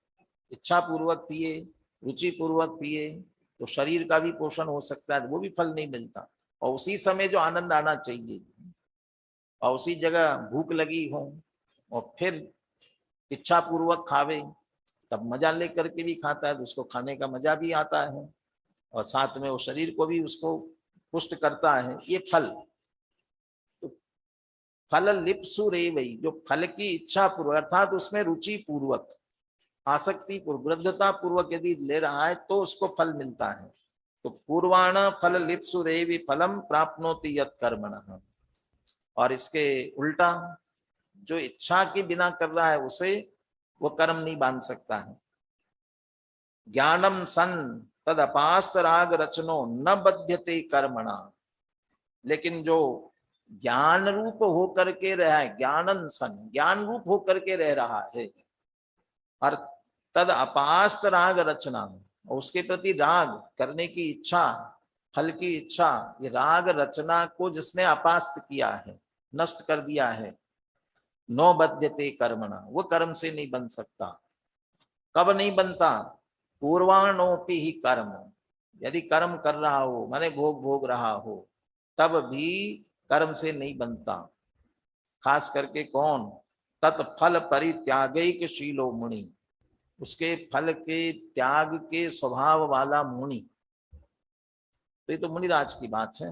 इच्छा पूर्वक पिए, रुचि पूर्वक पिए तो शरीर का भी पोषण हो सकता है, वो भी फल नहीं मिलता। और उसी समय जो आनंद आना चाहिए, और उसी जगह भूख लगी हो और फिर इच्छा पूर्वक खावे, तब मजा लेकर के भी खाता है, तो उसको खाने का मजा भी आता है, और साथ में वो शरीर को भी उसको पुष्ट करता है। ये फल, तो फल लिप्सुरेवै, जो फल की इच्छा पूर्वक, अर्थात उसमें रुचि पूर्वक, आसक्ति पूर्वक, वृद्धता पूर्वक यदि ले रहा है तो उसको फल मिलता है। तो पूर्वाण फल लिप्सुरेवि फलम प्राप्नोति यत् कर्मणः। और इसके उल्टा, जो इच्छा के बिना कर रहा है उसे वो कर्म नहीं बांध सकता है। ज्ञानम सन तद अपास्त राग रचनो न बध्यते कर्मणा। लेकिन जो ज्ञान रूप होकर के रहा है, ज्ञानन सन, ज्ञान रूप होकर के रह रहा है, और तद अपास्त राग रचना, और उसके प्रति राग करने की इच्छा, फल की इच्छा, ये राग रचना को जिसने अपास्त किया है, नष्ट कर दिया है, नो बध्यते कर्मणा, वो कर्म से नहीं बन सकता। कब नहीं बनता? पूर्वाणोपि ही कर्म, यदि कर्म कर रहा हो, माने भोग भोग रहा हो, तब भी कर्म से नहीं बनता। खास करके कौन? तत्फल परित्यागैकशीलो मुनि, उसके फल के त्याग के स्वभाव वाला मुनि। तो ये तो मुनिराज की बात है,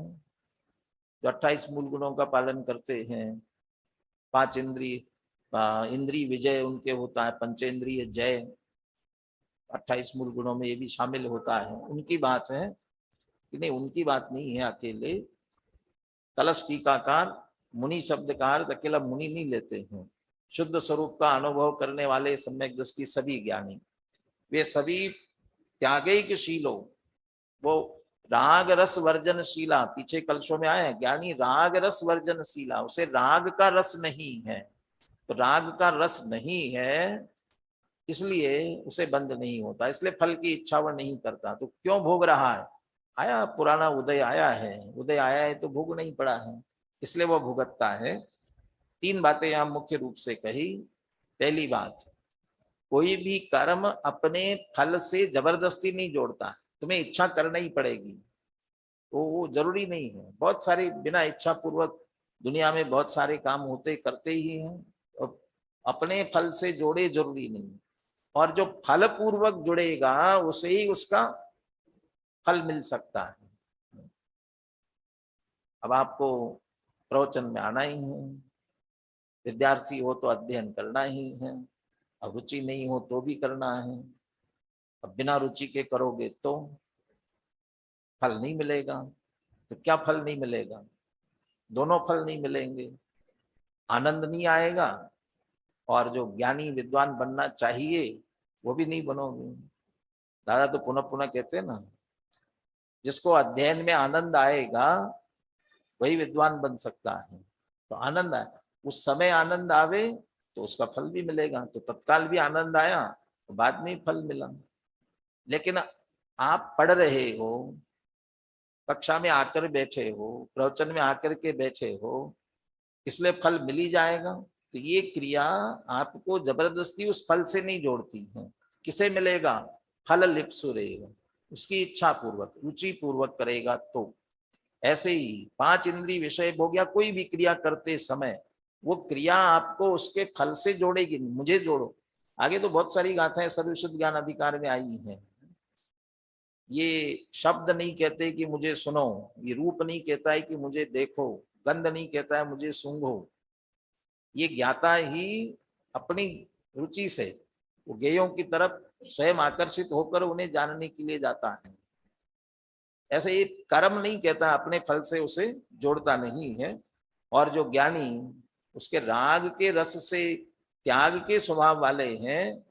जो 28 मूल गुणों का पालन करते हैं, 5 इंद्रिय विजय उनके होता है, पंचेंद्रिय जय 28 मूल गुणों में ये भी शामिल होता है। उनकी बात है कि नहीं, उनकी बात नहीं है अकेले। कलश टीकाकार मुनि शब्द का अर्थ अकेला मुनि नहीं लेते हैं, शुद्ध स्वरूप का अनुभव करने वाले सम्यक दृष्टि सभी ज्ञानी, वे सभी त्यागैकशीलो, वो राग रस वर्जनशीला। पीछे कलशों में आया, ज्ञानी राग रस वर्जनशीला, उसे राग का रस नहीं है, तो राग का रस नहीं है, इसलिए उसे बंद नहीं होता, इसलिए फल की इच्छा वह नहीं करता। तो क्यों भोग रहा है? आया पुराना उदय आया है, उदय आया है तो भोग नहीं पड़ा है, इसलिए वह भुगतता है। 3 बातें यहां मुख्य रूप से कही। पहली बात, कोई भी कर्म अपने फल से जबरदस्ती नहीं जोड़ता, तुम्हें इच्छा करना ही पड़ेगी, तो वो जरूरी नहीं है। बहुत सारे बिना इच्छा पूर्वक दुनिया में बहुत सारे काम होते करते ही हैं, और अपने फल से जोड़े जरूरी नहीं। और जो फल पूर्वक जुड़ेगा उसे ही उसका फल मिल सकता है। अब आपको प्रवचन में आना ही है, विद्यार्थी हो तो अध्ययन करना ही है, अब रुचि नहीं हो तो भी करना है। अब बिना रुचि के करोगे तो फल नहीं मिलेगा। तो क्या फल नहीं मिलेगा? दोनों फल नहीं मिलेंगे, आनंद नहीं आएगा, और जो ज्ञानी विद्वान बनना चाहिए वो भी नहीं बनोगे। दादा तो पुनः पुनः कहते हैं ना, जिसको अध्ययन में आनंद आएगा वही विद्वान बन सकता है। तो आनंद आए, उस समय आनंद आवे तो उसका फल भी मिलेगा। तो तत्काल भी आनंद आया तो बाद में फल मिला। लेकिन आप पढ़ रहे हो, कक्षा में आकर बैठे हो, प्रवचन में आकर के बैठे हो, इसलिए फल मिल ही जाएगा। तो ये क्रिया आपको जबरदस्ती उस फल से नहीं जोड़ती है। किसे मिलेगा? फल लिप्सु रहेगा, उसकी इच्छा पूर्वक रुचि पूर्वक करेगा। तो ऐसे ही 5 इंद्रिय विषय भोग या कोई भी क्रिया करते समय वो क्रिया आपको उसके फल से जोड़ेगी। मुझे जोड़ो, आगे तो बहुत सारी गाथाएं सर्वशुद्ध ज्ञान अधिकार में आई हैं। ये शब्द नहीं कहते कि मुझे सुनो, ये रूप नहीं कहता है कि मुझे देखो, गंध नहीं कहता है मुझे सूंघो। ये ज्ञाता ही अपनी रुचि से वो ज्ञेयों की तरफ स्वयं आकर्षित होकर उन्हें जानने के लिए जाता है। ऐसे ये कर्म नहीं कहता, अपने फल से उसे जोड़ता नहीं है। और जो ज्ञानी उसके राग के रस से त्याग के स्वभाव वाले हैं,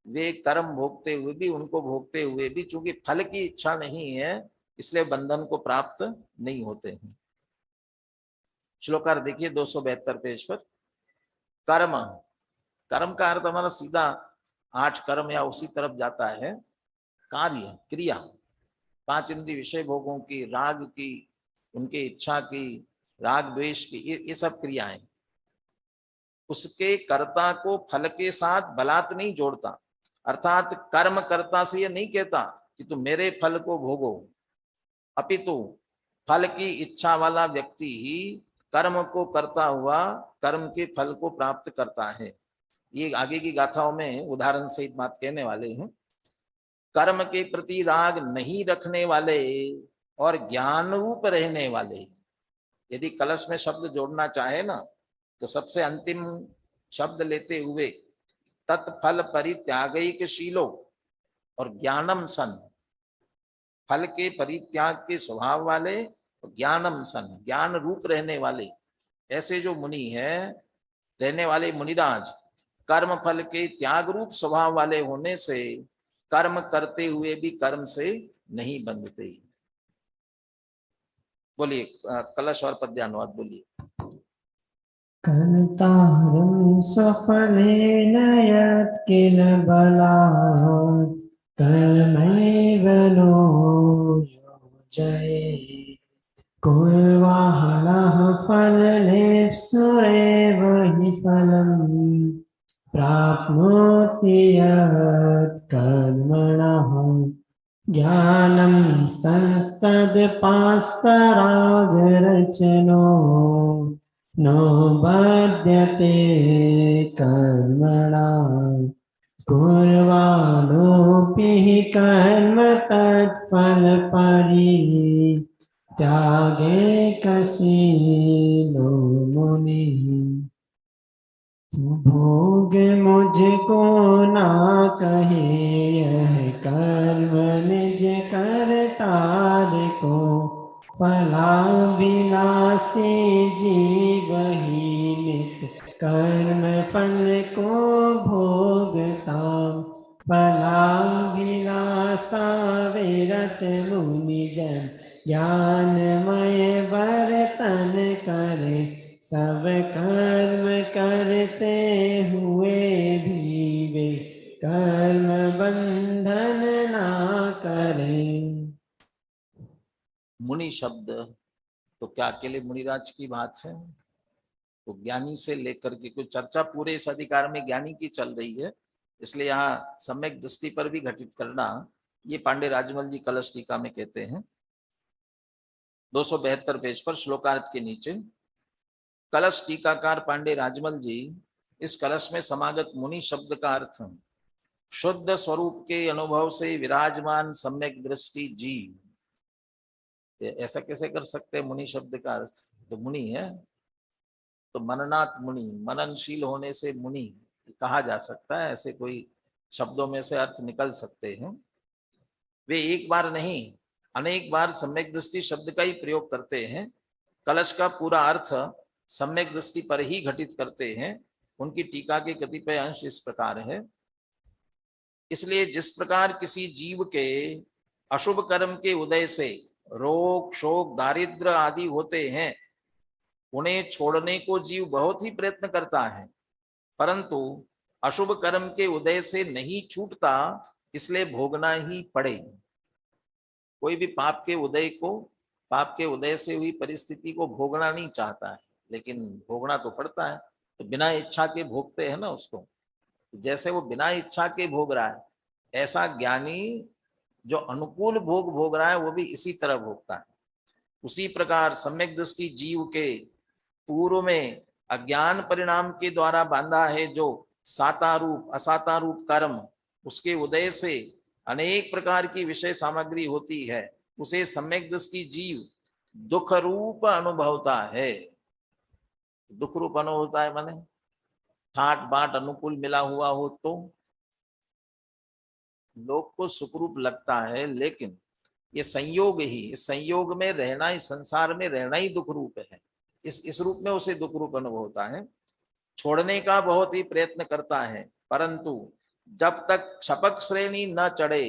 वे कर्म भोगते हुए भी, उनको भोगते हुए भी चूंकि फल की इच्छा नहीं है, इसलिए बंधन को प्राप्त नहीं होते हैं। श्लोकार देखिए 272 पेज पर। कर्म, कर्म का अर्थ हमारा सीधा 8 कर्म या उसी तरफ जाता है। कार्य, क्रिया, 5 इंद्रिय विषय भोगों की, राग की, उनके इच्छा की, राग द्वेष की, ये सब क्रियाएं उसके कर्ता को फल के साथ बलात् नहीं जोड़ता। अर्थात कर्म कर्ता से ये नहीं कहता कि तुम मेरे फल को भोगो, अपितु फल की इच्छा वाला व्यक्ति ही कर्म को करता हुआ कर्म के फल को प्राप्त करता है। ये आगे की गाथाओं में उदाहरण सहित बात कहने वाले हैं। कर्म के प्रति राग नहीं रखने वाले और ज्ञान रूप रहने वाले, यदि कलश में शब्द जोड़ना चाहे ना, तो सबसे अंतिम शब्द लेते हुए तत्फल परित्यागैक शीलो और ज्ञानम सन, फल के परित्याग के स्वभाव वाले, ज्ञानम सन, ज्ञान रूप रहने वाले, ऐसे जो मुनि हैं, रहने वाले मुनिराज, कर्म फल के त्याग रूप स्वभाव वाले होने से कर्म करते हुए भी कर्म से नहीं बंधते। बोलिए कलश और पद्यानुवाद बोलिए। कर्तारं स्वफलेन यत् किल बलात् कर्मैव नो योजयेत् कुर्वाणः फललेप्सुरेव हि फलम् प्राप्नोति यत् कर्मणः ज्ञानं संस्तदपास्तरागरचनो नो बध्यते कर्मणा कुर्वाणोऽपि हि कर्म तत्फलपरित्यागे कसीनो मुनिः भोग मुझको ना कहे यह कर्म निज करतार को फलाभिलाषी जीव ही नित कर्म फल को भोगता फलाभिलाषा विरत मुनिजन ज्ञानमय वर्तन करे सब कर्म करते हुए भी वे कर्म बंधन ना करें। मुनि शब्द तो क्या अकेले मुनिराज की बात है? तो ज्ञानी से लेकर के कोई चर्चा पूरे इस अधिकार में ज्ञानी की चल रही है, इसलिए यहाँ सम्यक दृष्टि पर भी घटित करना, ये पांडे राजमल जी कलश टीका में कहते हैं 272 पेज पर श्लोकार्थ के नीचे। कलश टीकाकार पांडे राजमल जी इस कलश में समागत मुनि शब्द का अर्थ शुद्ध स्वरूप के अनुभव से विराजमान सम्यक दृष्टि जीव। ऐसा कैसे कर सकते हैं मुनि शब्द का अर्थ? तो मुनि है तो मननाथ मुनि, मननशील होने से मुनि कहा जा सकता है, ऐसे कोई शब्दों में से अर्थ निकल सकते हैं। वे एक बार नहीं अनेक बार सम्यक दृष्टि शब्द का ही प्रयोग करते हैं। कलश का पूरा अर्थ सम्यक दृष्टि पर ही घटित करते हैं। उनकी टीका के कतिपय अंश इस प्रकार है। इसलिए जिस प्रकार किसी जीव के अशुभ कर्म के उदय से रोग शोक दारिद्र आदि होते हैं, उन्हें छोड़ने को जीव बहुत ही प्रयत्न करता है, परंतु अशुभ कर्म के उदय से नहीं छूटता, इसलिए भोगना ही पड़े। कोई भी पाप के उदय से हुई परिस्थिति को भोगना नहीं चाहता है, लेकिन भोगना तो पड़ता है। तो बिना इच्छा के भोगते हैं ना उसको। जैसे वो बिना इच्छा के भोग रहा है, ऐसा ज्ञानी जो अनुकूल भोग भोग रहा है वो भी इसी तरह भोगता है। उसी प्रकार सम्यक दृष्टि जीव के पूर्व में अज्ञान परिणाम के द्वारा बांधा है जो सातारूप असातारूप कर्म, उसके उदय से अनेक प्रकार की विषय सामग्री होती है, उसे सम्यक दृष्टि जीव दुख रूप अनुभवता है। दुख रूप अनुभवता है माने ठाट बाट अनुकूल मिला हुआ हो तो लोग को सुखरूप लगता है, लेकिन ये संयोग ही, इस संयोग में रहना, इस संसार में रहना ही दुख रूप है। इस रूप में उसे दुख रूप अनुभव होता है। छोड़ने का बहुत ही प्रयत्न करता है, परंतु जब तक क्षपक श्रेणी न चढ़े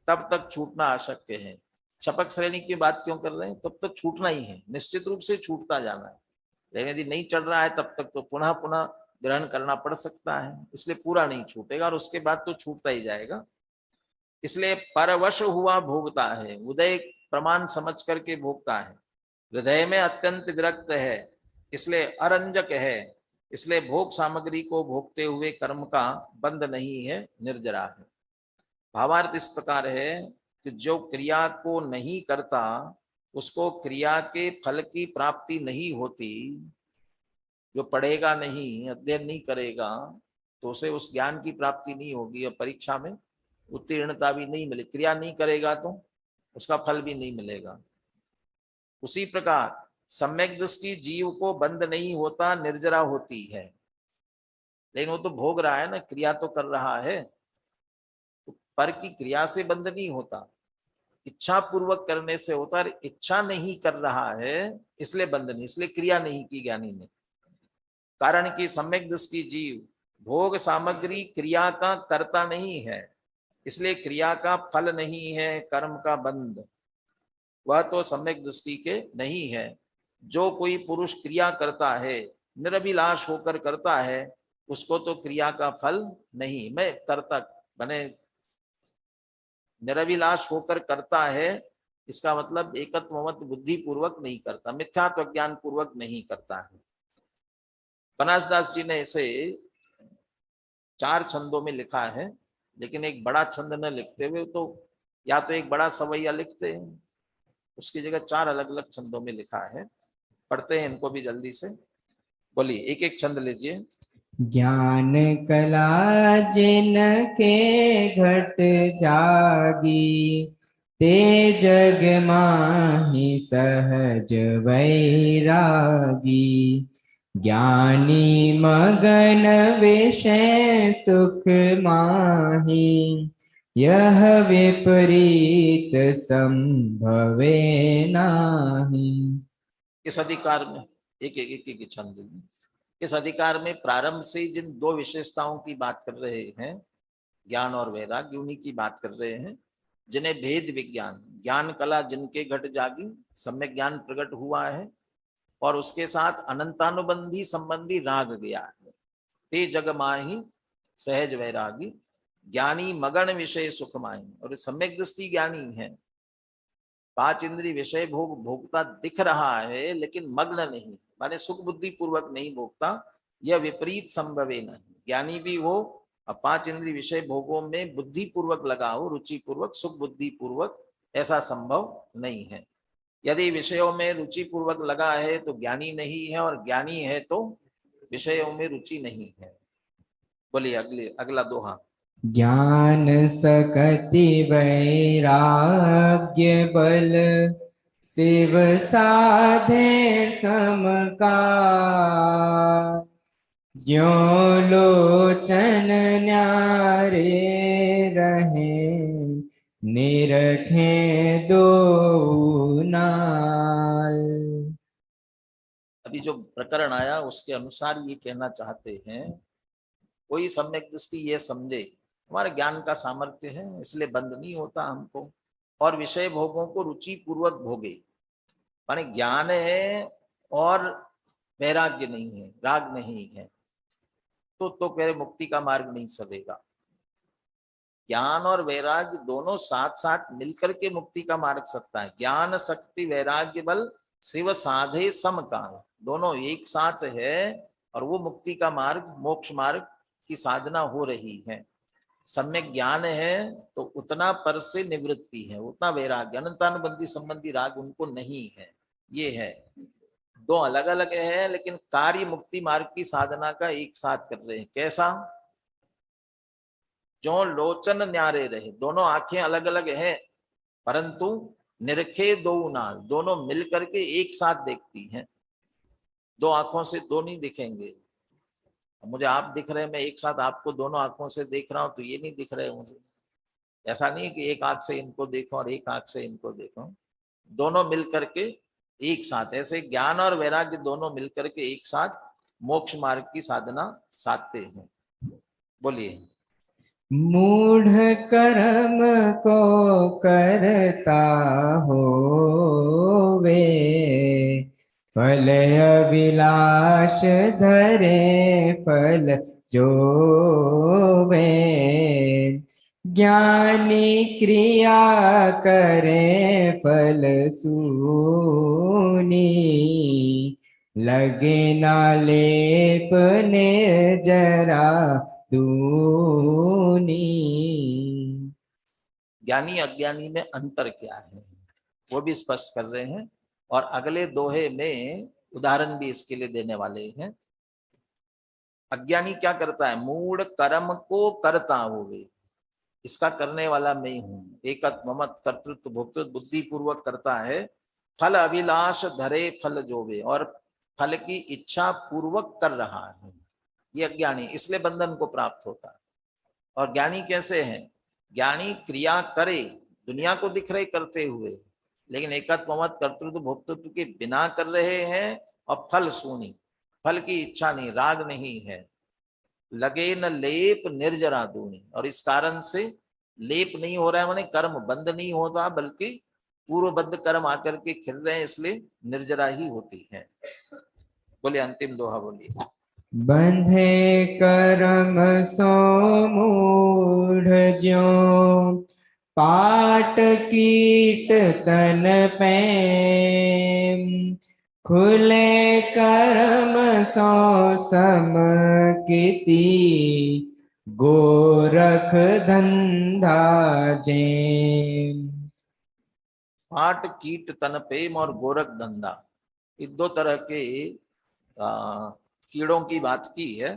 तब तक छूटना अशक्य है। क्षपक श्रेणी की बात क्यों कर रहे हैं? तब तक छूटना ही है, निश्चित रूप से छूटता जाना है। लेकिन यदि नहीं चढ़ रहा है तब तक तो पुनः पुनः ग्रहण करना पड़ सकता है, इसलिए पूरा नहीं छूटेगा और उसके बाद तो छूटता ही जाएगा। इसलिए परवश हुआ भोगता है, उदय प्रमाण समझ करके भोगता है। हृदय में अत्यंत विरक्त है, इसलिए अरंजक है, इसलिए भोग सामग्री को भोगते हुए कर्म का बंध नहीं है, निर्जरा है। भावार्थ इस प्रकार है कि जो क्रिया को नहीं करता उसको क्रिया के फल की प्राप्ति नहीं होती। जो पढ़ेगा नहीं, अध्ययन नहीं करेगा, तो उसे उस ज्ञान की प्राप्ति नहीं होगी और परीक्षा में उत्तीर्णता भी नहीं मिलेगी। क्रिया नहीं करेगा तो उसका फल भी नहीं मिलेगा। उसी प्रकार सम्यक दृष्टि जीव को बंद नहीं होता, निर्जरा होती है। लेकिन वो तो भोग रहा है ना, क्रिया तो कर रहा है, तो पर की क्रिया से बंद नहीं होता, इच्छा पूर्वक करने से होता है। इच्छा नहीं कर रहा है इसलिए बंद नहीं, इसलिए क्रिया नहीं की ज्ञानी ने। कारण कि सम्यक दृष्टि जीव भोग सामग्री क्रिया का कर्ता नहीं है, इसलिए क्रिया का फल नहीं है, कर्म का बंध वह तो सम्यक दृष्टि के नहीं है। जो कोई पुरुष क्रिया करता है, निरभिलाष होकर करता है, उसको तो क्रिया का फल नहीं। मैं कर्ता बने निरभिलाष होकर करता है, इसका मतलब एकत्वमत बुद्धि पूर्वक नहीं करता, मिथ्यात्व ज्ञान पूर्वक नहीं करता है। बनासदास जी ने इसे 4 छंदों में लिखा है, लेकिन एक बड़ा छंद न लिखते हुए तो या तो एक बड़ा सवैया लिखते हैं, उसकी जगह 4 अलग अलग छंदों में लिखा है। पढ़ते हैं इनको भी जल्दी से। बोलिए, एक एक छंद लीजिए। ज्ञान कला जिन के घट जागी, ते जग माहि सहज वैरागी। ज्ञानी मगन विषय सुख माहि, यह विपरीत संभवे नाही। इस अधिकार में एक छंद, इस अधिकार में प्रारंभ से जिन 2 विशेषताओं की बात कर रहे हैं, ज्ञान और वैराग्य, उन्हीं की बात कर रहे हैं। जिन्हें भेद विज्ञान, ज्ञान कला जिनके घट जागी, सम्यक ज्ञान प्रकट हुआ है, और उसके साथ अनंतानुबंधी संबंधी राग गया है। ते जग माही सहज वैरागी, ज्ञानी मगन विषय सुख माही। और सम्यक दृष्टि ज्ञानी है, 5 इंद्रिय विषय भोग भोगता दिख रहा है लेकिन मग्न नहीं, माने सुख बुद्धि पूर्वक नहीं भोगता। यह विपरीत संभवे नहीं, ज्ञानी भी हो और 5 इंद्रिय विषय भोगों में बुद्धि पूर्वक लगा हो, रुचि पूर्वक, सुख बुद्धि पूर्वक, ऐसा संभव नहीं है। यदि विषयों में रुचि पूर्वक लगा है तो ज्ञानी नहीं है, और ज्ञानी है तो विषयों में रुचि नहीं है। बोलिए अगला दोहा। ज्ञान सकति वैराग्य बल, शिव साधे समका। ज्यों लोचन न्यारे रहे, निरखे दो नाल। अभी जो प्रकरण आया उसके अनुसार ये कहना चाहते हैं, कोई सम्यक दृष्टि ये समझे हमारे ज्ञान का सामर्थ्य है इसलिए बंद नहीं होता हमको, और विषय भोगों को रुचि पूर्वक भोगे, माने ज्ञान है और वैराग्य नहीं है, राग नहीं है, तो कह रहे मुक्ति का मार्ग नहीं सदेगा। ज्ञान और वैराग्य दोनों साथ साथ मिलकर के मुक्ति का मार्ग सकता है। ज्ञान शक्ति वैराग्य बल शिव साधे सम का, दोनों एक साथ है और वो मुक्ति का मार्ग, मोक्ष मार्ग की साधना हो रही है। सम्यक ज्ञान है तो उतना पर से निवृत्ति है, उतना वैराग्य, अनंतानुबंधी संबंधी राग उनको नहीं है। ये है, दो अलग अलग है लेकिन कार्य मुक्ति मार्ग की साधना का एक साथ कर रहे हैं। कैसा? जो लोचन न्यारे रहे, दोनों आंखें अलग अलग है परंतु निरखे दो नाल, दोनों मिल करके एक साथ देखती हैं। दो आंखों से दो नहीं दिखेंगे, मुझे आप दिख रहे हैं, मैं एक साथ आपको दोनों आंखों से देख रहा हूं तो ये नहीं दिख रहे मुझे। ऐसा नहीं कि एक आंख से इनको देखो और एक आंख से इनको देखो, दोनों मिल करके एक साथ। ऐसे ज्ञान और वैराग्य दोनों मिलकर के एक साथ मोक्ष मार्ग की साधना साधते हैं। बोलिए। मूढ़ कर्म को करता होवे, फल अभिलाष धरे फल जोवे। ज्ञानी क्रिया करे फल सूनी, लगे ना लेप निर्जरा दूनी। ज्ञानी अज्ञानी में अंतर क्या है वो भी स्पष्ट कर रहे हैं, और अगले दोहे में उदाहरण भी इसके लिए देने वाले हैं। अज्ञानी क्या करता है? मूढ़ कर्म को करता हुए, इसका करने वाला मैं हूं, एकत्व ममत कर्तृत्व भोक्तृत्व बुद्धि पूर्वक करता है। फल अभिलाष धरे फल जोवे, और फल की इच्छा पूर्वक कर रहा है, ये अज्ञानी, इसलिए बंधन को प्राप्त होता है। और ज्ञानी कैसे हैं? ज्ञानी क्रिया करे, दुनिया को दिख रहे करते हुए, लेकिन एकत्व ममत कर्तृत्व भोक्तृत्व के बिना कर रहे हैं, और फल शून्य, फल की इच्छा नहीं, राग नहीं है। लगे न लेप निर्जरा दूनी, और इस कारण से लेप नहीं हो रहा है, माने कर्म बंद नहीं होता बल्कि पूर्वबद्ध कर्म आकर के खिल रहे हैं, इसलिए निर्जरा ही होती है। बोले अंतिम दोहा बोलिए। बंधे कर्म सो मूढ़ ज्यों, पाट कीट तन पैम। खुले कर्म सो सम कीति, गोरख धंधा जेम। पाट कीट तन पेम और गोरख धंधा, ये दो तरह के कीड़ों की बात की है।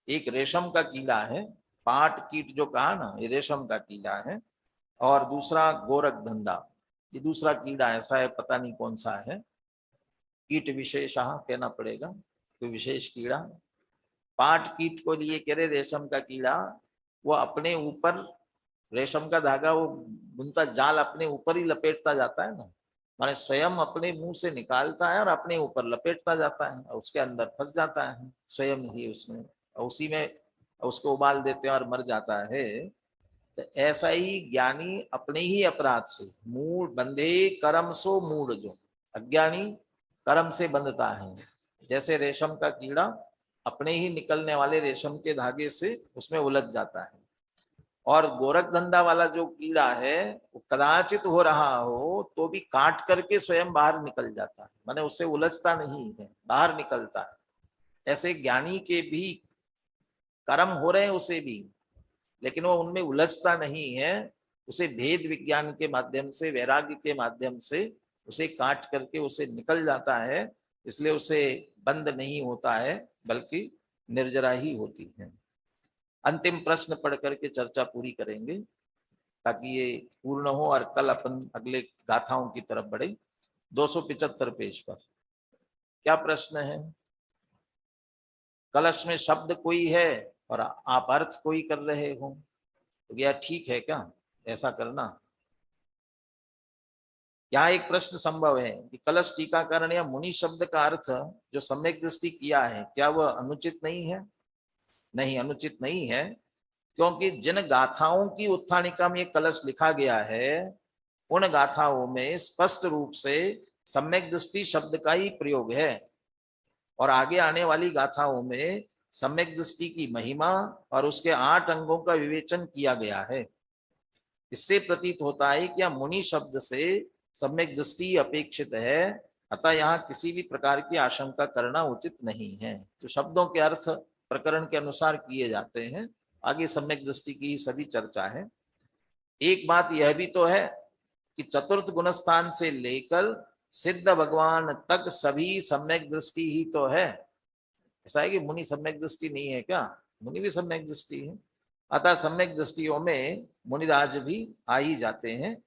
एक रेशम का कीड़ा है, पाट कीट जो कहा ना, ये रेशम का कीड़ा है, और दूसरा गोरख धंधा, ये दूसरा कीड़ा ऐसा है, पता नहीं कौन सा है, कीट विशेष कहना पड़ेगा, कोई विशेष कीड़ा। पाट कीट को लिए कह रहे रेशम का कीड़ा, वो अपने ऊपर रेशम का धागा, वो बुनता जाल अपने ऊपर ही लपेटता जाता है ना, माने स्वयं अपने मुंह से निकालता है और अपने ऊपर लपेटता जाता है, और उसके अंदर फंस जाता है स्वयं ही उसमें, और उसी में उसको उबाल देते हैं और मर जाता है। तो ऐसा ही ज्ञानी अपने ही अपराध से मूढ़, बंधे कर्म सो मूढ़, जो अज्ञानी कर्म से बंधता है। जैसे रेशम का कीड़ा अपने ही निकलने वाले रेशम के धागे से उसमें उलझ जाता है, और गोरख धंधा वाला जो कीड़ा है वो कदाचित हो रहा हो तो भी काट करके स्वयं बाहर निकल जाता है, माने उससे उलझता नहीं है, बाहर निकलता है। ऐसे ज्ञानी के भी कर्म हो रहे हैं उसे भी, लेकिन वो उनमें उलझता नहीं है, उसे भेद विज्ञान के माध्यम से, वैराग्य के माध्यम से उसे काट करके उसे निकल जाता है, इसलिए उसे बंद नहीं होता है बल्कि निर्जरा ही होती है। अंतिम प्रश्न पढ़ करके चर्चा पूरी करेंगे ताकि ये पूर्ण हो और कल अपन अगले गाथाओं की तरफ बढ़े। 275 पेज पर क्या प्रश्न है? कलश में शब्द कोई है और आप अर्थ कोई कर रहे हो, तो यह ठीक है क्या ऐसा करना? यहाँ एक प्रश्न संभव है कि कलश टीकाकरण या मुनि शब्द का अर्थ जो सम्यक दृष्टि किया है, क्या वह अनुचित नहीं है? नहीं, अनुचित नहीं है, क्योंकि जिन गाथाओं की उत्थानिका में कलश लिखा गया है उन गाथाओं में स्पष्ट रूप से सम्यक दृष्टि शब्द का ही प्रयोग है, और आगे आने वाली गाथाओं में सम्यक दृष्टि की महिमा और उसके 8 अंगों का विवेचन किया गया है। इससे प्रतीत होता है कि मुनि शब्द से सम्यक दृष्टि अपेक्षित है, अतः यहाँ किसी भी प्रकार की आशंका करना उचित नहीं है। तो शब्दों के अर्थ प्रकरण के अनुसार किए जाते हैं, आगे सम्यक दृष्टि की सभी चर्चा है। एक बात यह भी तो है कि चतुर्थ गुणस्थान से लेकर सिद्ध भगवान तक सभी सम्यक दृष्टि ही तो है। ऐसा है कि मुनि सम्यक दृष्टि नहीं है क्या? मुनि भी सम्यक दृष्टि है, अतः सम्यक दृष्टियों में मुनिराज भी आ ही जाते हैं।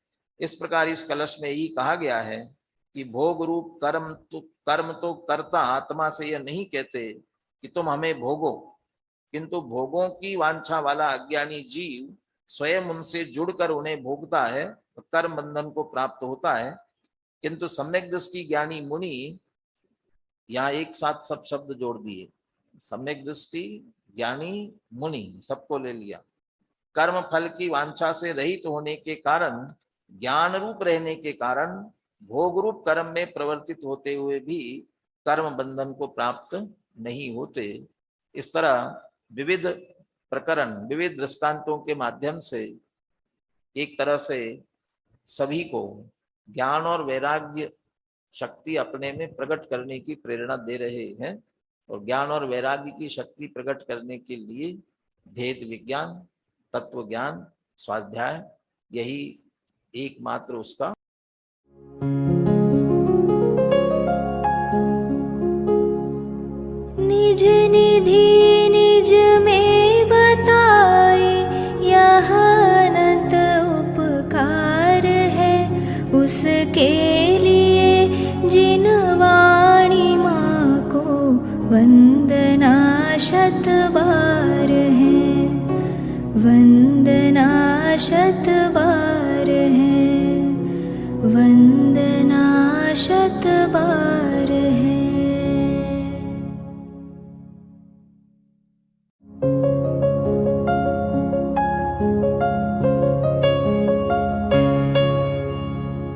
इस प्रकार इस कलश में ही कहा गया है कि भोग रूप कर्म तो कर्ता आत्मा से यह नहीं कहते कि तुम हमें भोगो, किंतु भोगों की वांछा वाला अज्ञानी जीव स्वयं उनसे जुड़कर उन्हें भोगता है तो कर्म बंधन को प्राप्त होता है। किंतु सम्यक दृष्टि ज्ञानी मुनि, यहाँ एक साथ सब शब्द जोड़ दिए, सम्यक दृष्टि ज्ञानी मुनि सबको ले लिया। कर्म फल की वांछा से रहित होने के कारण, ज्ञान रूप रहने के कारण भोग रूप कर्म में प्रवर्तित होते हुए भी कर्म बंधन को प्राप्त नहीं होते। इस तरह विविध प्रकरण, विविध दृष्टांतों के माध्यम से एक तरह से सभी को ज्ञान और वैराग्य शक्ति अपने में प्रकट करने की प्रेरणा दे रहे हैं, और ज्ञान और वैराग्य की शक्ति प्रकट करने के लिए भेद विज्ञान, तत्व ज्ञान, स्वाध्याय, यही एकमात्र उसका निज निधि निज में बताए यह अनंत उपकार है, उसके लिए जिन वाणी माँ को वंदना शत बार है, वंदना शत बार है, वंदना शत बार है।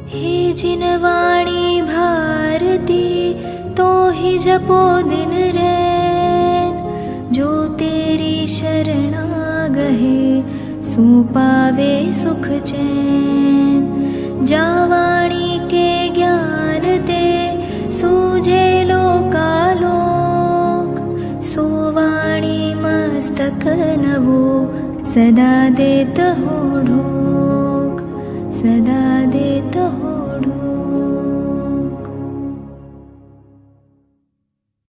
हे जिन वाणी भारती तो ही जपो दिन रैन, जो तेरी शरणा गहे सो पावे सुख चैन। जा वाणी के ज्ञान दे सूझे लोकालोक, सो वाणी मस्तक नवो सदा देत हो ढोक, सदा देत हो